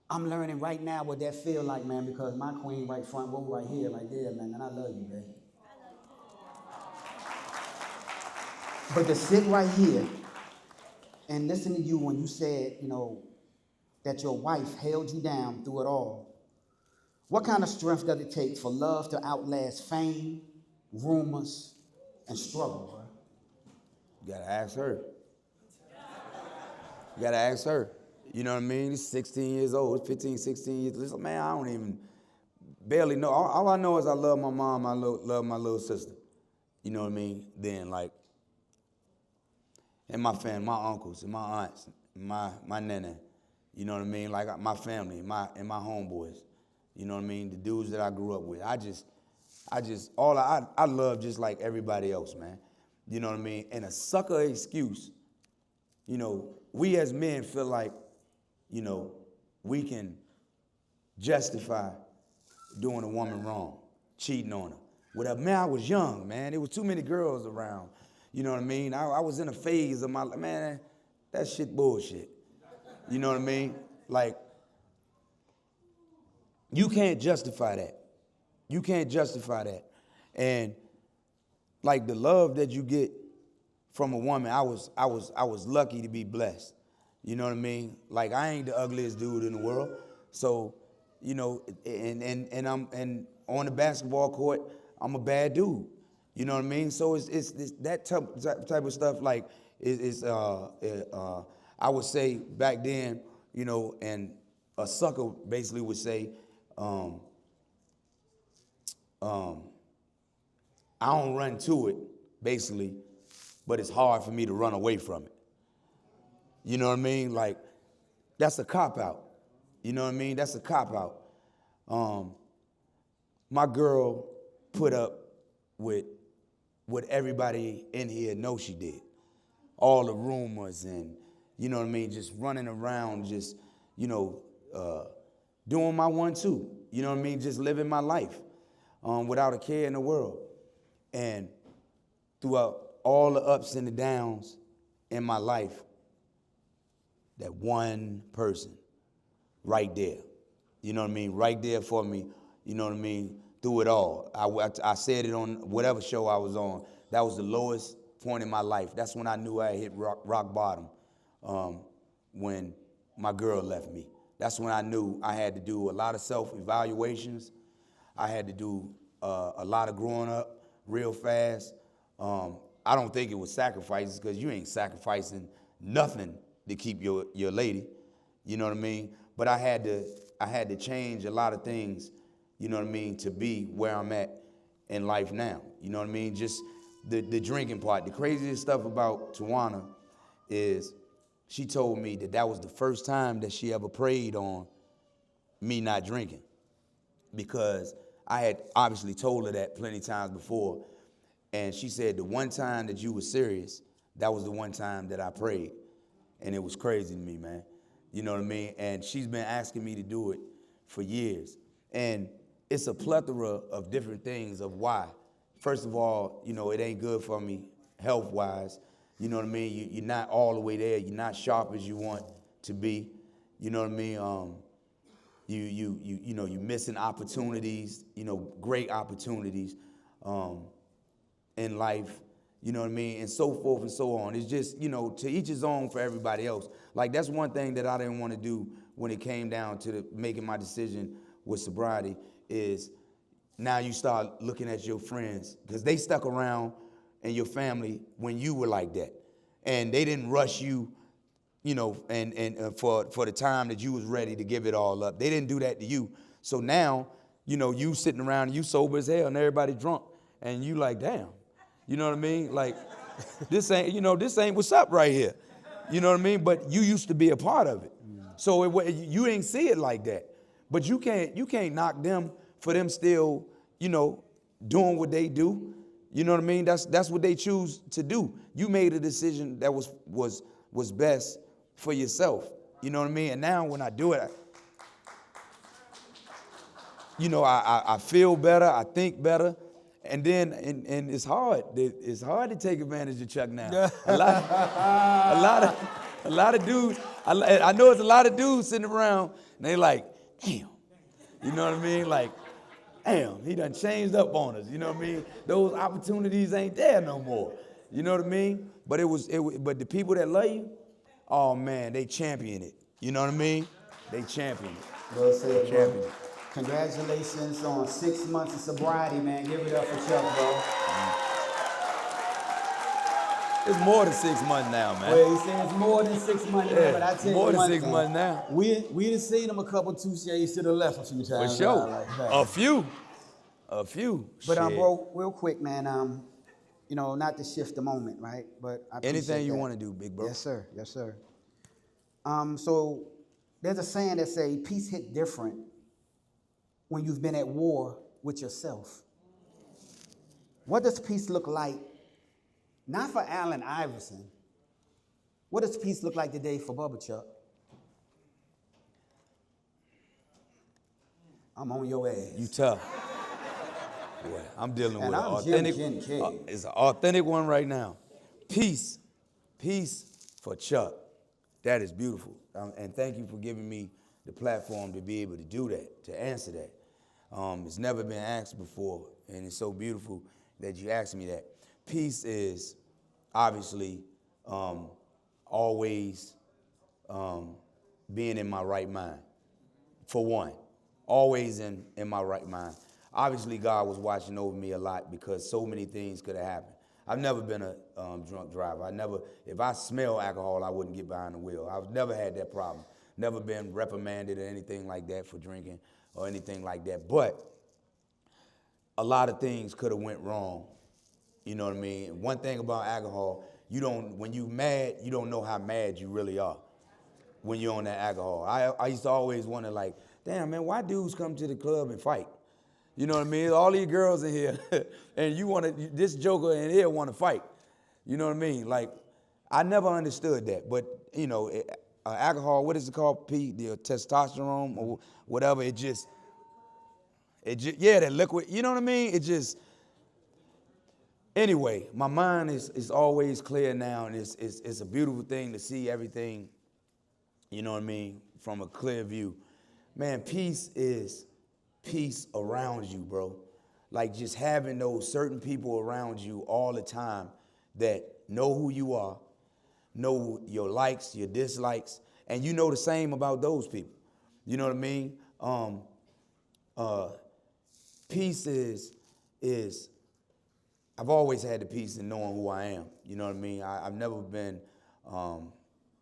I'm learning right now what that feel like, man, because my queen right front row right here, like, yeah, man, and I love you, baby. But to sit right here and listen to you when you said, that your wife held you down through it all, what kind of strength does it take for love to outlast fame, rumors, and struggle, bro? You gotta ask her. You gotta ask her. You know what I mean? He's 16 years old, 15, 16 years old. Man, I don't even barely know. All I know is I love my mom, I love my little sister. You know what I mean? Then, and my family, my uncles and my aunts, my nana. You know what I mean? Like my family, my homeboys. You know what I mean? The dudes that I grew up with. I love just like everybody else, man. You know what I mean? And a sucker excuse, we as men feel like, we can justify doing a woman wrong, cheating on her. Whatever. Man, I was young, man. There was too many girls around. You know what I mean? I was in a phase of my life. Man, that shit bullshit. You know what I mean? Like, you can't justify that. You can't justify that. And like the love that you get from a woman, I was lucky to be blessed. You know what I mean? Like, I ain't the ugliest dude in the world. So, and on the basketball court, I'm a bad dude. You know what I mean? So it's that type of stuff. Like I would say back then, you know, and a sucker basically would say, I don't run to it, basically, but it's hard for me to run away from it. You know what I mean? Like, that's a cop-out. You know what I mean? That's a cop-out. My girl put up with what everybody in here knows she did. All the rumors and, you know what I mean, just running around, just, you know, doing my 1-2. You know what I mean? Just living my life without a care in the world. And throughout all the ups and the downs in my life, that one person right there, you know what I mean, right there for me, you know what I mean, through it all. I said it on whatever show I was on. That was the lowest point in my life. That's when I knew I hit rock bottom, when my girl left me. That's when I knew I had to do a lot of self-evaluations. I had to do a lot of growing up real fast. I don't think it was sacrifices, because you ain't sacrificing nothing to keep your lady. You know what I mean? But I had to change a lot of things, you know what I mean, to be where I'm at in life now. You know what I mean? Just the drinking part. The craziest stuff about Tawana is she told me that was the first time that she ever prayed on me not drinking, because I had obviously told her that plenty of times before, and she said the one time that you were serious, that was the one time that I prayed, and it was crazy to me, man. You know what I mean? And she's been asking me to do it for years, and it's a plethora of different things of why. First of all, you know, it ain't good for me health-wise. You know what I mean? You're not all the way there. You're not sharp as you want to be. You know what I mean? You're missing opportunities, you know, great opportunities in life, you know what I mean, and so forth and so on. It's just, you know, to each his own for everybody else. Like, that's one thing that I didn't want to do when it came down to making my decision with sobriety is now you start looking at your friends, because they stuck around and your family when you were like that. And they didn't rush you, you know, and for the time that you was ready to give it all up. They didn't do that to you. So now, you know, you sitting around and you sober as hell and everybody drunk. And you like, damn, you know what I mean? Like, this ain't what's up right here. You know what I mean? But you used to be a part of it. So you ain't see it like that. But you can't knock them for them still, you know, doing what they do. You know what I mean? That's what they choose to do. You made a decision that was best for yourself. You know what I mean? And now when I do it, I feel better, I think better. And then, and it's hard. It's hard to take advantage of Chuck now. a lot of dudes. I know it's a lot of dudes sitting around, and they like, damn. You know what I mean? Like, damn, he done changed up on us. You know what I mean? Those opportunities ain't there no more. You know what I mean? But but the people that love you, oh man, they champion it. You know what I mean? They champion it. Well said, Champion bro. it. Congratulations on 6 months of sobriety, man. Give it up for Chuck, bro. It's more than 6 months now, man. Well, he said it's more than 6 months, Yeah, but I tell more you than one 6 thing. months now. We done seen him a couple 2 shades to the left a few For times. sure. Like that. A few. But Shit. bro, real quick, man. You know, not to shift the moment, right? But I appreciate Anything you that. want to do, big bro. Yes, sir. Yes, sir. So there's a saying that say peace hit different when you've been at war with yourself. What does peace look like? Not for Allen Iverson. What does peace look like today for Bubba Chuck? I'm on your ass. You tough. Boy, I'm dealing And with an I'm authentic. Jim Kincaid. It's an authentic one right now. Peace for Chuck. That is beautiful. And thank you for giving me the platform to be able to do that, to answer that. It's never been asked before, and it's so beautiful that you asked me that. Peace is obviously always being in my right mind, for one. Always in my right mind. obviously God was watching over me a lot because so many things could have happened. I've never been a drunk driver. If I smell alcohol, I wouldn't get behind the wheel. I've never had that problem. Never been reprimanded or anything like that for drinking or anything like that. But a lot of things could have went wrong. You know what I mean? One thing about alcohol, when you mad, you don't know how mad you really are when you're on that alcohol. I used to always wonder, like, damn, man, why dudes come to the club and fight? You know what I mean? All these girls in here, and this joker in here want to fight. You know what I mean? Like, I never understood that. But, alcohol, what is it called, Pete? The testosterone or whatever, that liquid, you know what I mean? Anyway, my mind is always clear now, and it's a beautiful thing to see everything, you know what I mean, from a clear view. Man, peace is peace around you, bro. Like just having those certain people around you all the time that know who you are, know your likes, your dislikes, and you know the same about those people. You know what I mean? Peace is I've always had the peace in knowing who I am. You know what I mean? I've never been,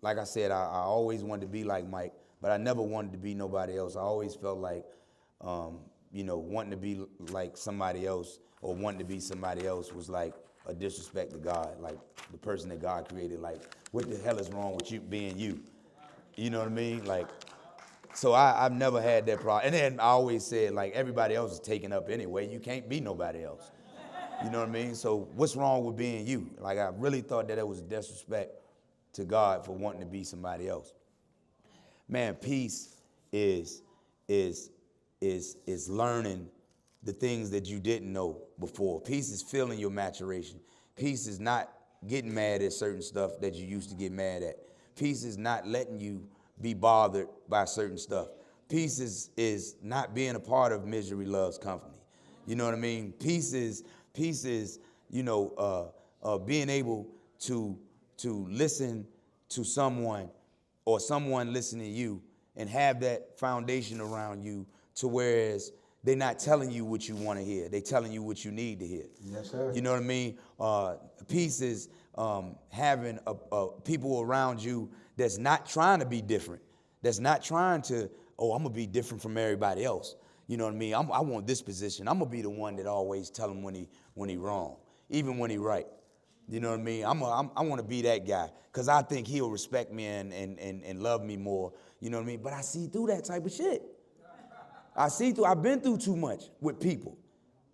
like I said, I always wanted to be like Mike, but I never wanted to be nobody else. I always felt like, wanting to be like somebody else or wanting to be somebody else was like a disrespect to God, like the person that God created. Like, what the hell is wrong with you being you? You know what I mean? Like, so I've never had that problem. And then I always said, like, everybody else is taken up anyway. You can't be nobody else. You know what I mean? So what's wrong with being you? Like, I really thought that it was a disrespect to God for wanting to be somebody else. Man, peace is learning the things that you didn't know before. Peace is feeling your maturation. Peace is not getting mad at certain stuff that you used to get mad at. Peace is not letting you be bothered by certain stuff. Peace is not being a part of misery loves company. You know what I mean? Peace is being able to listen to someone or someone listening to you and have that foundation around you to whereas they're not telling you what you want to hear. They're telling you what you need to hear. Yes, sir. You know what I mean? Peace is having people around you that's not trying to be different, that's not trying to, I'm going to be different from everybody else. You know what I mean? I want this position. I'm going to be the one that always tell him when he wrong, even when he right. You know what I mean? I want to be that guy because I think he'll respect me and love me more. You know what I mean? But I see through that type of shit. I've been through too much with people.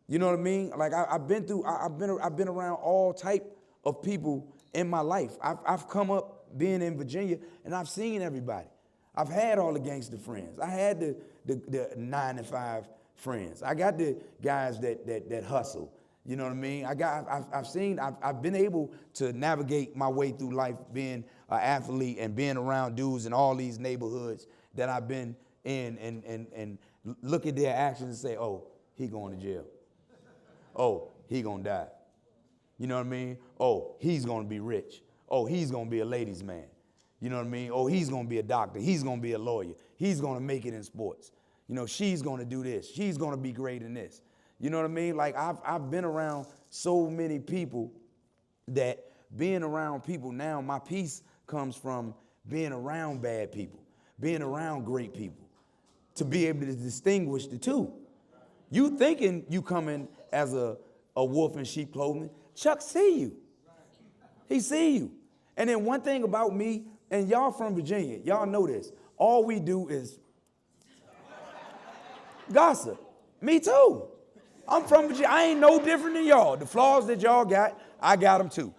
You know what I mean? Like I've been around all type of people in my life. I've come up being in Virginia and I've seen everybody. I've had all the gangster friends. I had the 9 to 5 friends. I got the guys that hustle. You know what I mean? I've been able to navigate my way through life being an athlete and being around dudes in all these neighborhoods that I've been in and look at their actions and say, oh, he going to jail. Oh, he going to die. You know what I mean? Oh, he's going to be rich. Oh, he's going to be a ladies' man. You know what I mean? Oh, he's going to be a doctor. He's going to be a lawyer. He's going to make it in sports. You know, she's going to do this. She's going to be great in this. You know what I mean? Like, I've been around so many people that being around people now, my peace comes from being around bad people, being around great people, to be able to distinguish the two. You thinking you coming as a wolf in sheep clothing, Chuck see you. He see you. And then one thing about me, and y'all from Virginia, y'all know this, all we do is gossip. Me too. I'm from Virginia. I ain't no different than y'all. The flaws that y'all got, I got them too.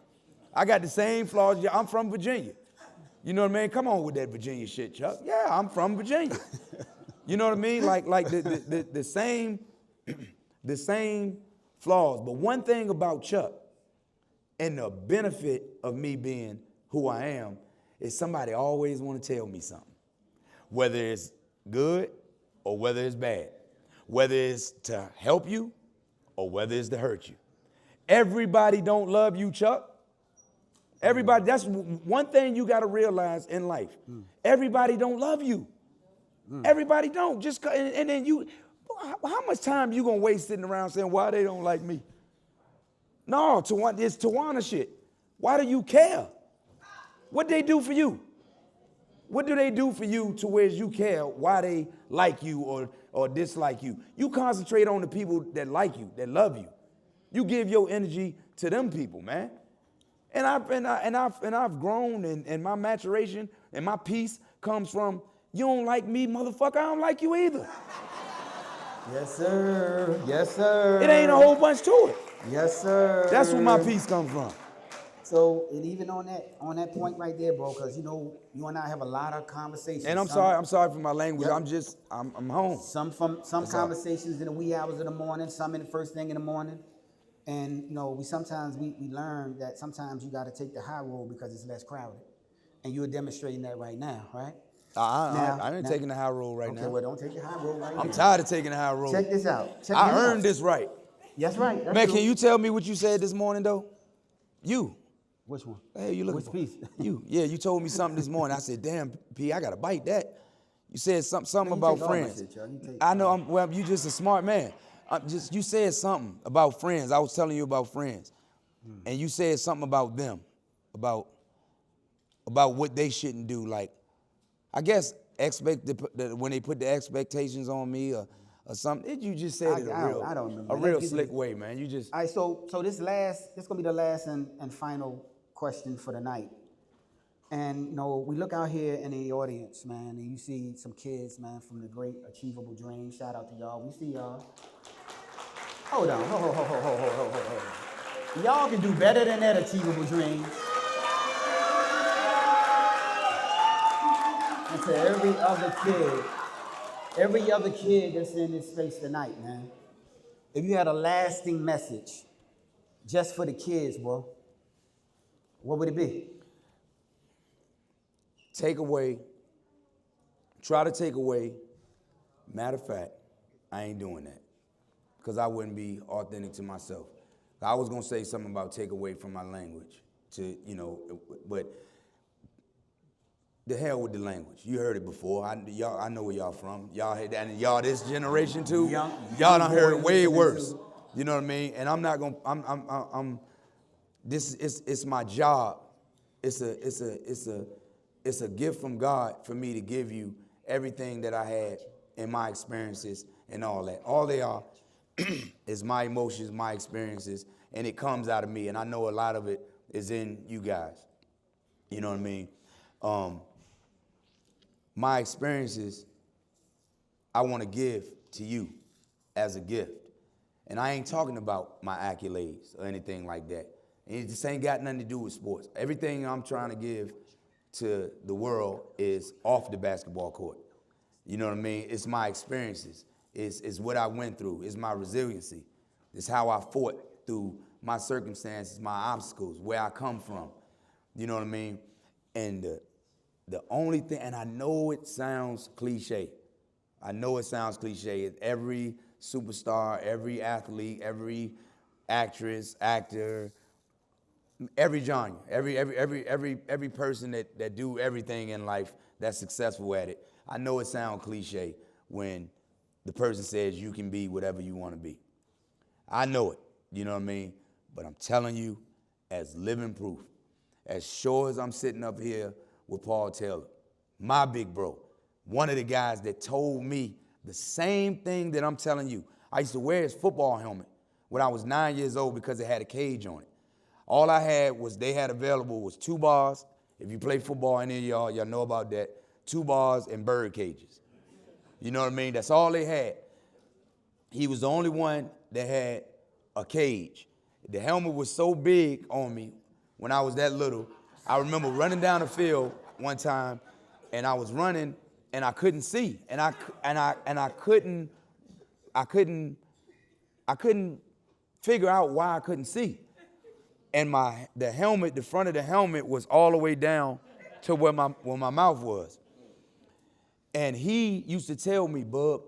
I got the same flaws. I'm from Virginia. You know what I mean? Come on with that Virginia shit, Chuck. Yeah, I'm from Virginia. You know what I mean? Like the same flaws. But one thing about Chuck and the benefit of me being who I am is somebody always want to tell me something. Whether it's good or whether it's bad. Whether it's to help you or whether it's to hurt you. Everybody don't love you, Chuck. Everybody, that's one thing you got to realize in life. Everybody don't love you. Everybody don't. And then how much time you gonna waste sitting around saying why they don't like me? No, it's Tawana shit. Why do you care? What they do for you? What do they do for you to where you care why they like you or dislike you? You concentrate on the people that like you, that love you. You give your energy to them people, man. And I've grown, and my maturation and my peace comes from, you don't like me, motherfucker, I don't like you either. Yes, sir. Yes, sir. It ain't a whole bunch to it. Yes, sir. That's where my peace comes from. So, and even on that point right there, bro, because you know, you and I have a lot of conversations. And I'm sorry for my language. Yep. I'm home. Some conversations in the wee hours of the morning, some in the first thing in the morning. And you know, we learn that sometimes you got to take the high road because it's less crowded. And you're demonstrating that right now, right? I ain't taking the high road right now. Okay, well, don't take the high road right now. I'm tired of taking the high road. Check this out. I earned this right. That's right. That's Man, true. can you tell me what you said this morning, though? You. Which one? Hey, you looking Which for? piece? You told me something this morning. I said, damn, P, I got to bite that. You said something Man, you about take all my friends. shit, y'all. You take I know, you just a smart man. You said something about friends. I was telling you about friends. And you said something about them, about what they shouldn't do. Like, I guess when they put the expectations on me or something. You just said I don't remember. a real slick way, man. You just. All right, so this gonna be the last and final question for the night. And you know, we look out here in the audience, man, and you see some kids, man, from the Great Achievable Dream. Shout out to y'all. We see y'all. Hold on. Hold. Y'all can do better than that, Achievable Dream. And to every other kid that's in this space tonight, man, if you had a lasting message just for the kids, bro, what would it be? Try to take away. Matter of fact, I ain't doing that because I wouldn't be authentic to myself. I was gonna say something about take away from my language, but the hell with the language. You heard it before. I know where y'all from. Y'all this generation too. Y'all done heard it way worse. You know what I mean? And I'm not gonna. It's my job. It's a gift from God for me to give you everything that I had in my experiences and all that. All they are is my emotions, my experiences, and it comes out of me. And I know a lot of it is in you guys. You know what I mean? My experiences, I want to give to you as a gift. And I ain't talking about my accolades or anything like that. And it just ain't got nothing to do with sports. Everything I'm trying to give to the world is off the basketball court. You know what I mean? It's my experiences. It's what I went through. It's my resiliency. It's how I fought through my circumstances, my obstacles, where I come from. You know what I mean? And the only thing, and I know it sounds cliche. Every superstar, every athlete, every actress, actor, every genre, every person that do everything in life that's successful at it. I know it sounds cliche when the person says you can be whatever you want to be. I know it, you know what I mean? But I'm telling you, as living proof, as sure as I'm sitting up here with Paul Taylor, my big bro, one of the guys that told me the same thing that I'm telling you. I used to wear his football helmet when I was 9 years old because it had a cage on it. All I had they had available was 2 bars. If you play football, any of y'all know about that. 2 bars and bird cages. You know what I mean? That's all they had. He was the only one that had a cage. The helmet was so big on me when I was that little. I remember running down the field one time, and I was running, and I couldn't see, and I couldn't figure out why I couldn't see. And the front of the helmet was all the way down to where my mouth was. And he used to tell me, Bub,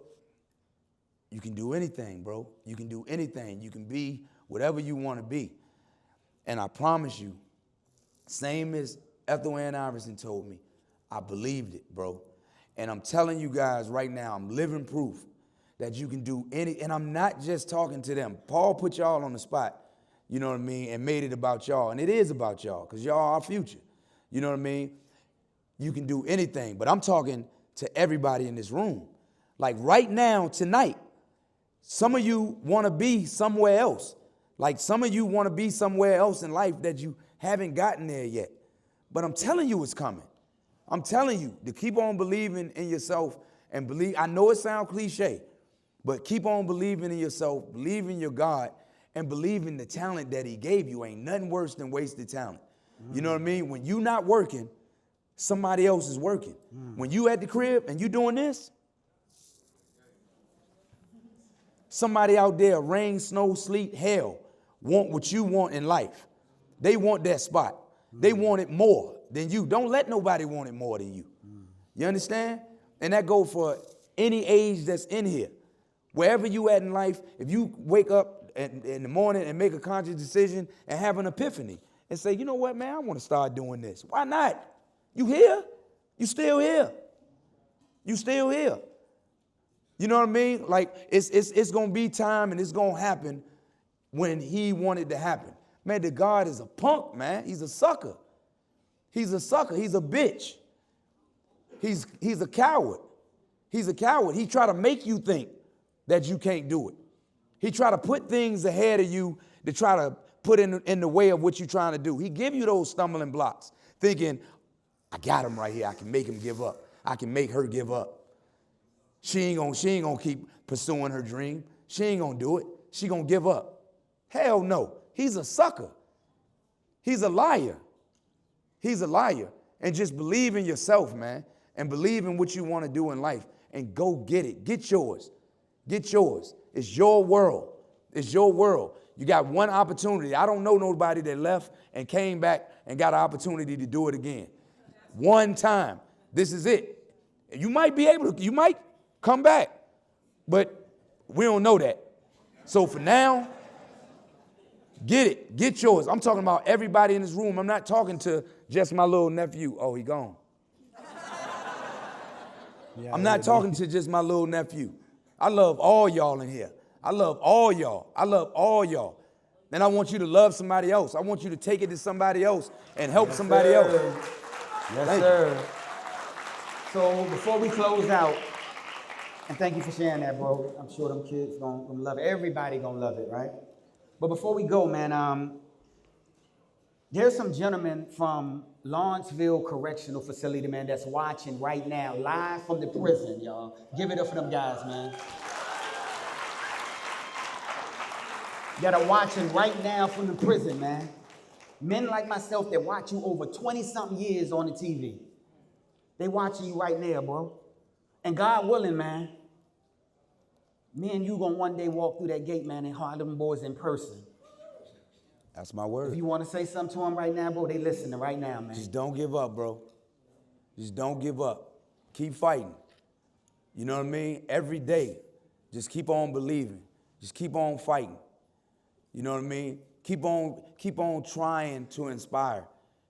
you can do anything, bro. You can do anything. You can be whatever you want to be. And I promise you, same as Ethel Ann Iverson told me, I believed it, bro. And I'm telling you guys right now, I'm living proof that you can do and I'm not just talking to them. Paul put y'all on the spot, you know what I mean, and made it about y'all. And it is about y'all, because y'all are our future. You know what I mean? You can do anything, but I'm talking to everybody in this room. Like right now, tonight, some of you want to be somewhere else. Like some of you want to be somewhere else in life that you haven't gotten there yet. But I'm telling you it's coming. I'm telling you to keep on believing in yourself and believe. I know it sounds cliche, but keep on believing in yourself, believe in your God, and believe in the talent that he gave you. Ain't nothing worse than wasted talent. You know what I mean? When you not working, somebody else is working. When you at the crib and you doing this, somebody out there, rain, snow, sleet, hell, want what you want in life. They want that spot. They want it more than you. Don't let nobody want it more than you. You understand? And that goes for any age that's in here. Wherever you at in life, if you wake up in the morning and make a conscious decision and have an epiphany and say, you know what, man, I want to start doing this. Why not? You here? You still here. You still here. You know what I mean? Like, it's going to be time and it's going to happen when he wanted to happen. Man, the God is a punk, man. He's a sucker. He's a sucker. He's a bitch. He's a coward. He's a coward. He try to make you think that you can't do it. He try to put things ahead of you to try to put in the way of what you're trying to do. He give you those stumbling blocks, thinking, I got him right here. I can make him give up. I can make her give up. She ain't gonna keep pursuing her dream. She ain't gonna do it. She gonna give up. Hell no. He's a sucker. He's a liar. He's a liar. And just believe in yourself, man, and believe in what you want to do in life and go get it. Get yours. Get yours. It's your world. It's your world. You got one opportunity. I don't know nobody that left and came back and got an opportunity to do it again. One time. This is it. You might be able to, you might come back, but we don't know that. So for now, get it. Get yours. I'm talking about everybody in this room. I'm not talking to just my little nephew. Oh, he gone. I'm not talking to just my little nephew. I love all y'all in here. I love all y'all. I love all y'all. And I want you to love somebody else. I want you to take it to somebody else and help somebody else. Yes, sir. So before we close out, and thank you for sharing that, bro. I'm sure them kids gonna love it. Everybody gonna love it, right? But before we go, man, there's some gentlemen from Lawrenceville Correctional Facility, man, that's watching right now, live from the prison, y'all. Give it up for them guys, man. That are watching right now from the prison, man. Men like myself that watch you over 20-something years on the TV. They watching you right now, bro. And God willing, man, me and you gonna one day walk through that gate, man, and hug them boys in person. That's my word. If you want to say something to them right now, bro, they listening right now, man. Just don't give up, bro. Just don't give up. Keep fighting. You know what I mean? Every day, just keep on believing. Just keep on fighting. You know what I mean? Keep on trying to inspire.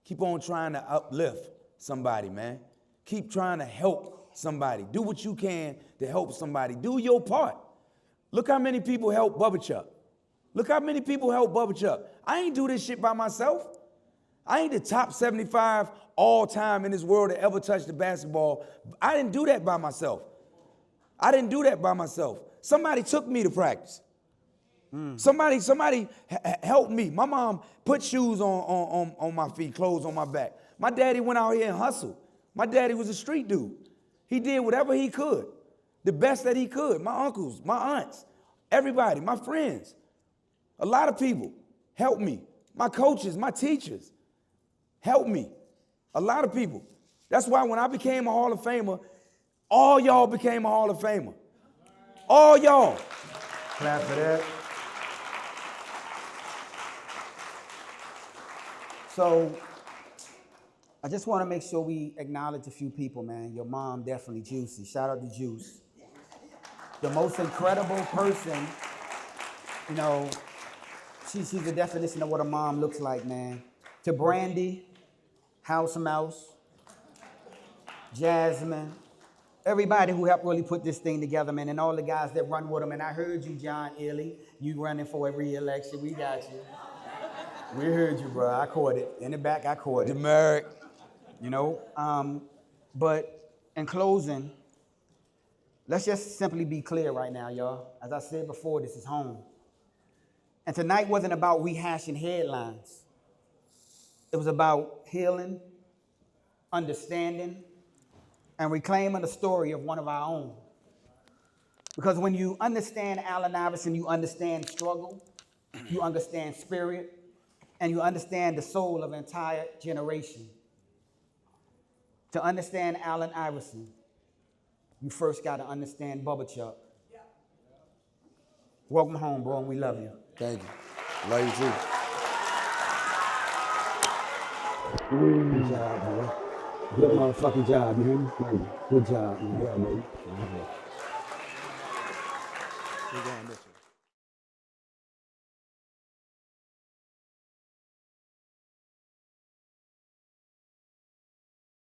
Keep on trying to uplift somebody, man. Keep trying to help somebody. Do what you can to help somebody. Do your part. Look how many people help Bubba Chuck. Look how many people help Bubba Chuck. I ain't do this shit by myself. I ain't the top 75 all time in this world that ever touched the basketball. I didn't do that by myself. I didn't do that by myself. Somebody took me to practice. Somebody helped me. My mom put shoes on my feet, clothes on my back. My daddy went out here and hustled. My daddy was a street dude. He did whatever he could, the best that he could. My uncles, my aunts, everybody, my friends, a lot of people helped me. My coaches, my teachers helped me. A lot of people. That's why when I became a Hall of Famer, all y'all became a Hall of Famer. All y'all. Clap for that. So I just want to make sure we acknowledge a few people, man. Your mom, definitely Juicy. Shout out to Juice. The most incredible person, you know, she's the definition of what a mom looks like, man. To Brandy, House Mouse, Jasmine, everybody who helped really put this thing together, man, and all the guys that run with them. And I heard you, John Illy, you running for a re-election. We got you. We heard you, bro. I caught it. In the back, I caught it. Demeric. You know, but in closing, let's just simply be clear right now, y'all. As I said before, this is home. And tonight wasn't about rehashing headlines. It was about healing, understanding, and reclaiming the story of one of our own. Because when you understand Allen Iverson, you understand struggle, you understand spirit, and you understand the soul of an entire generation. To understand Allen Iverson, you first got to understand Bubba Chuck. Welcome home, bro, and we love you. Thank you. Love you too. Good job, bro. Good motherfucking job, man. Good job, man. Yeah, man.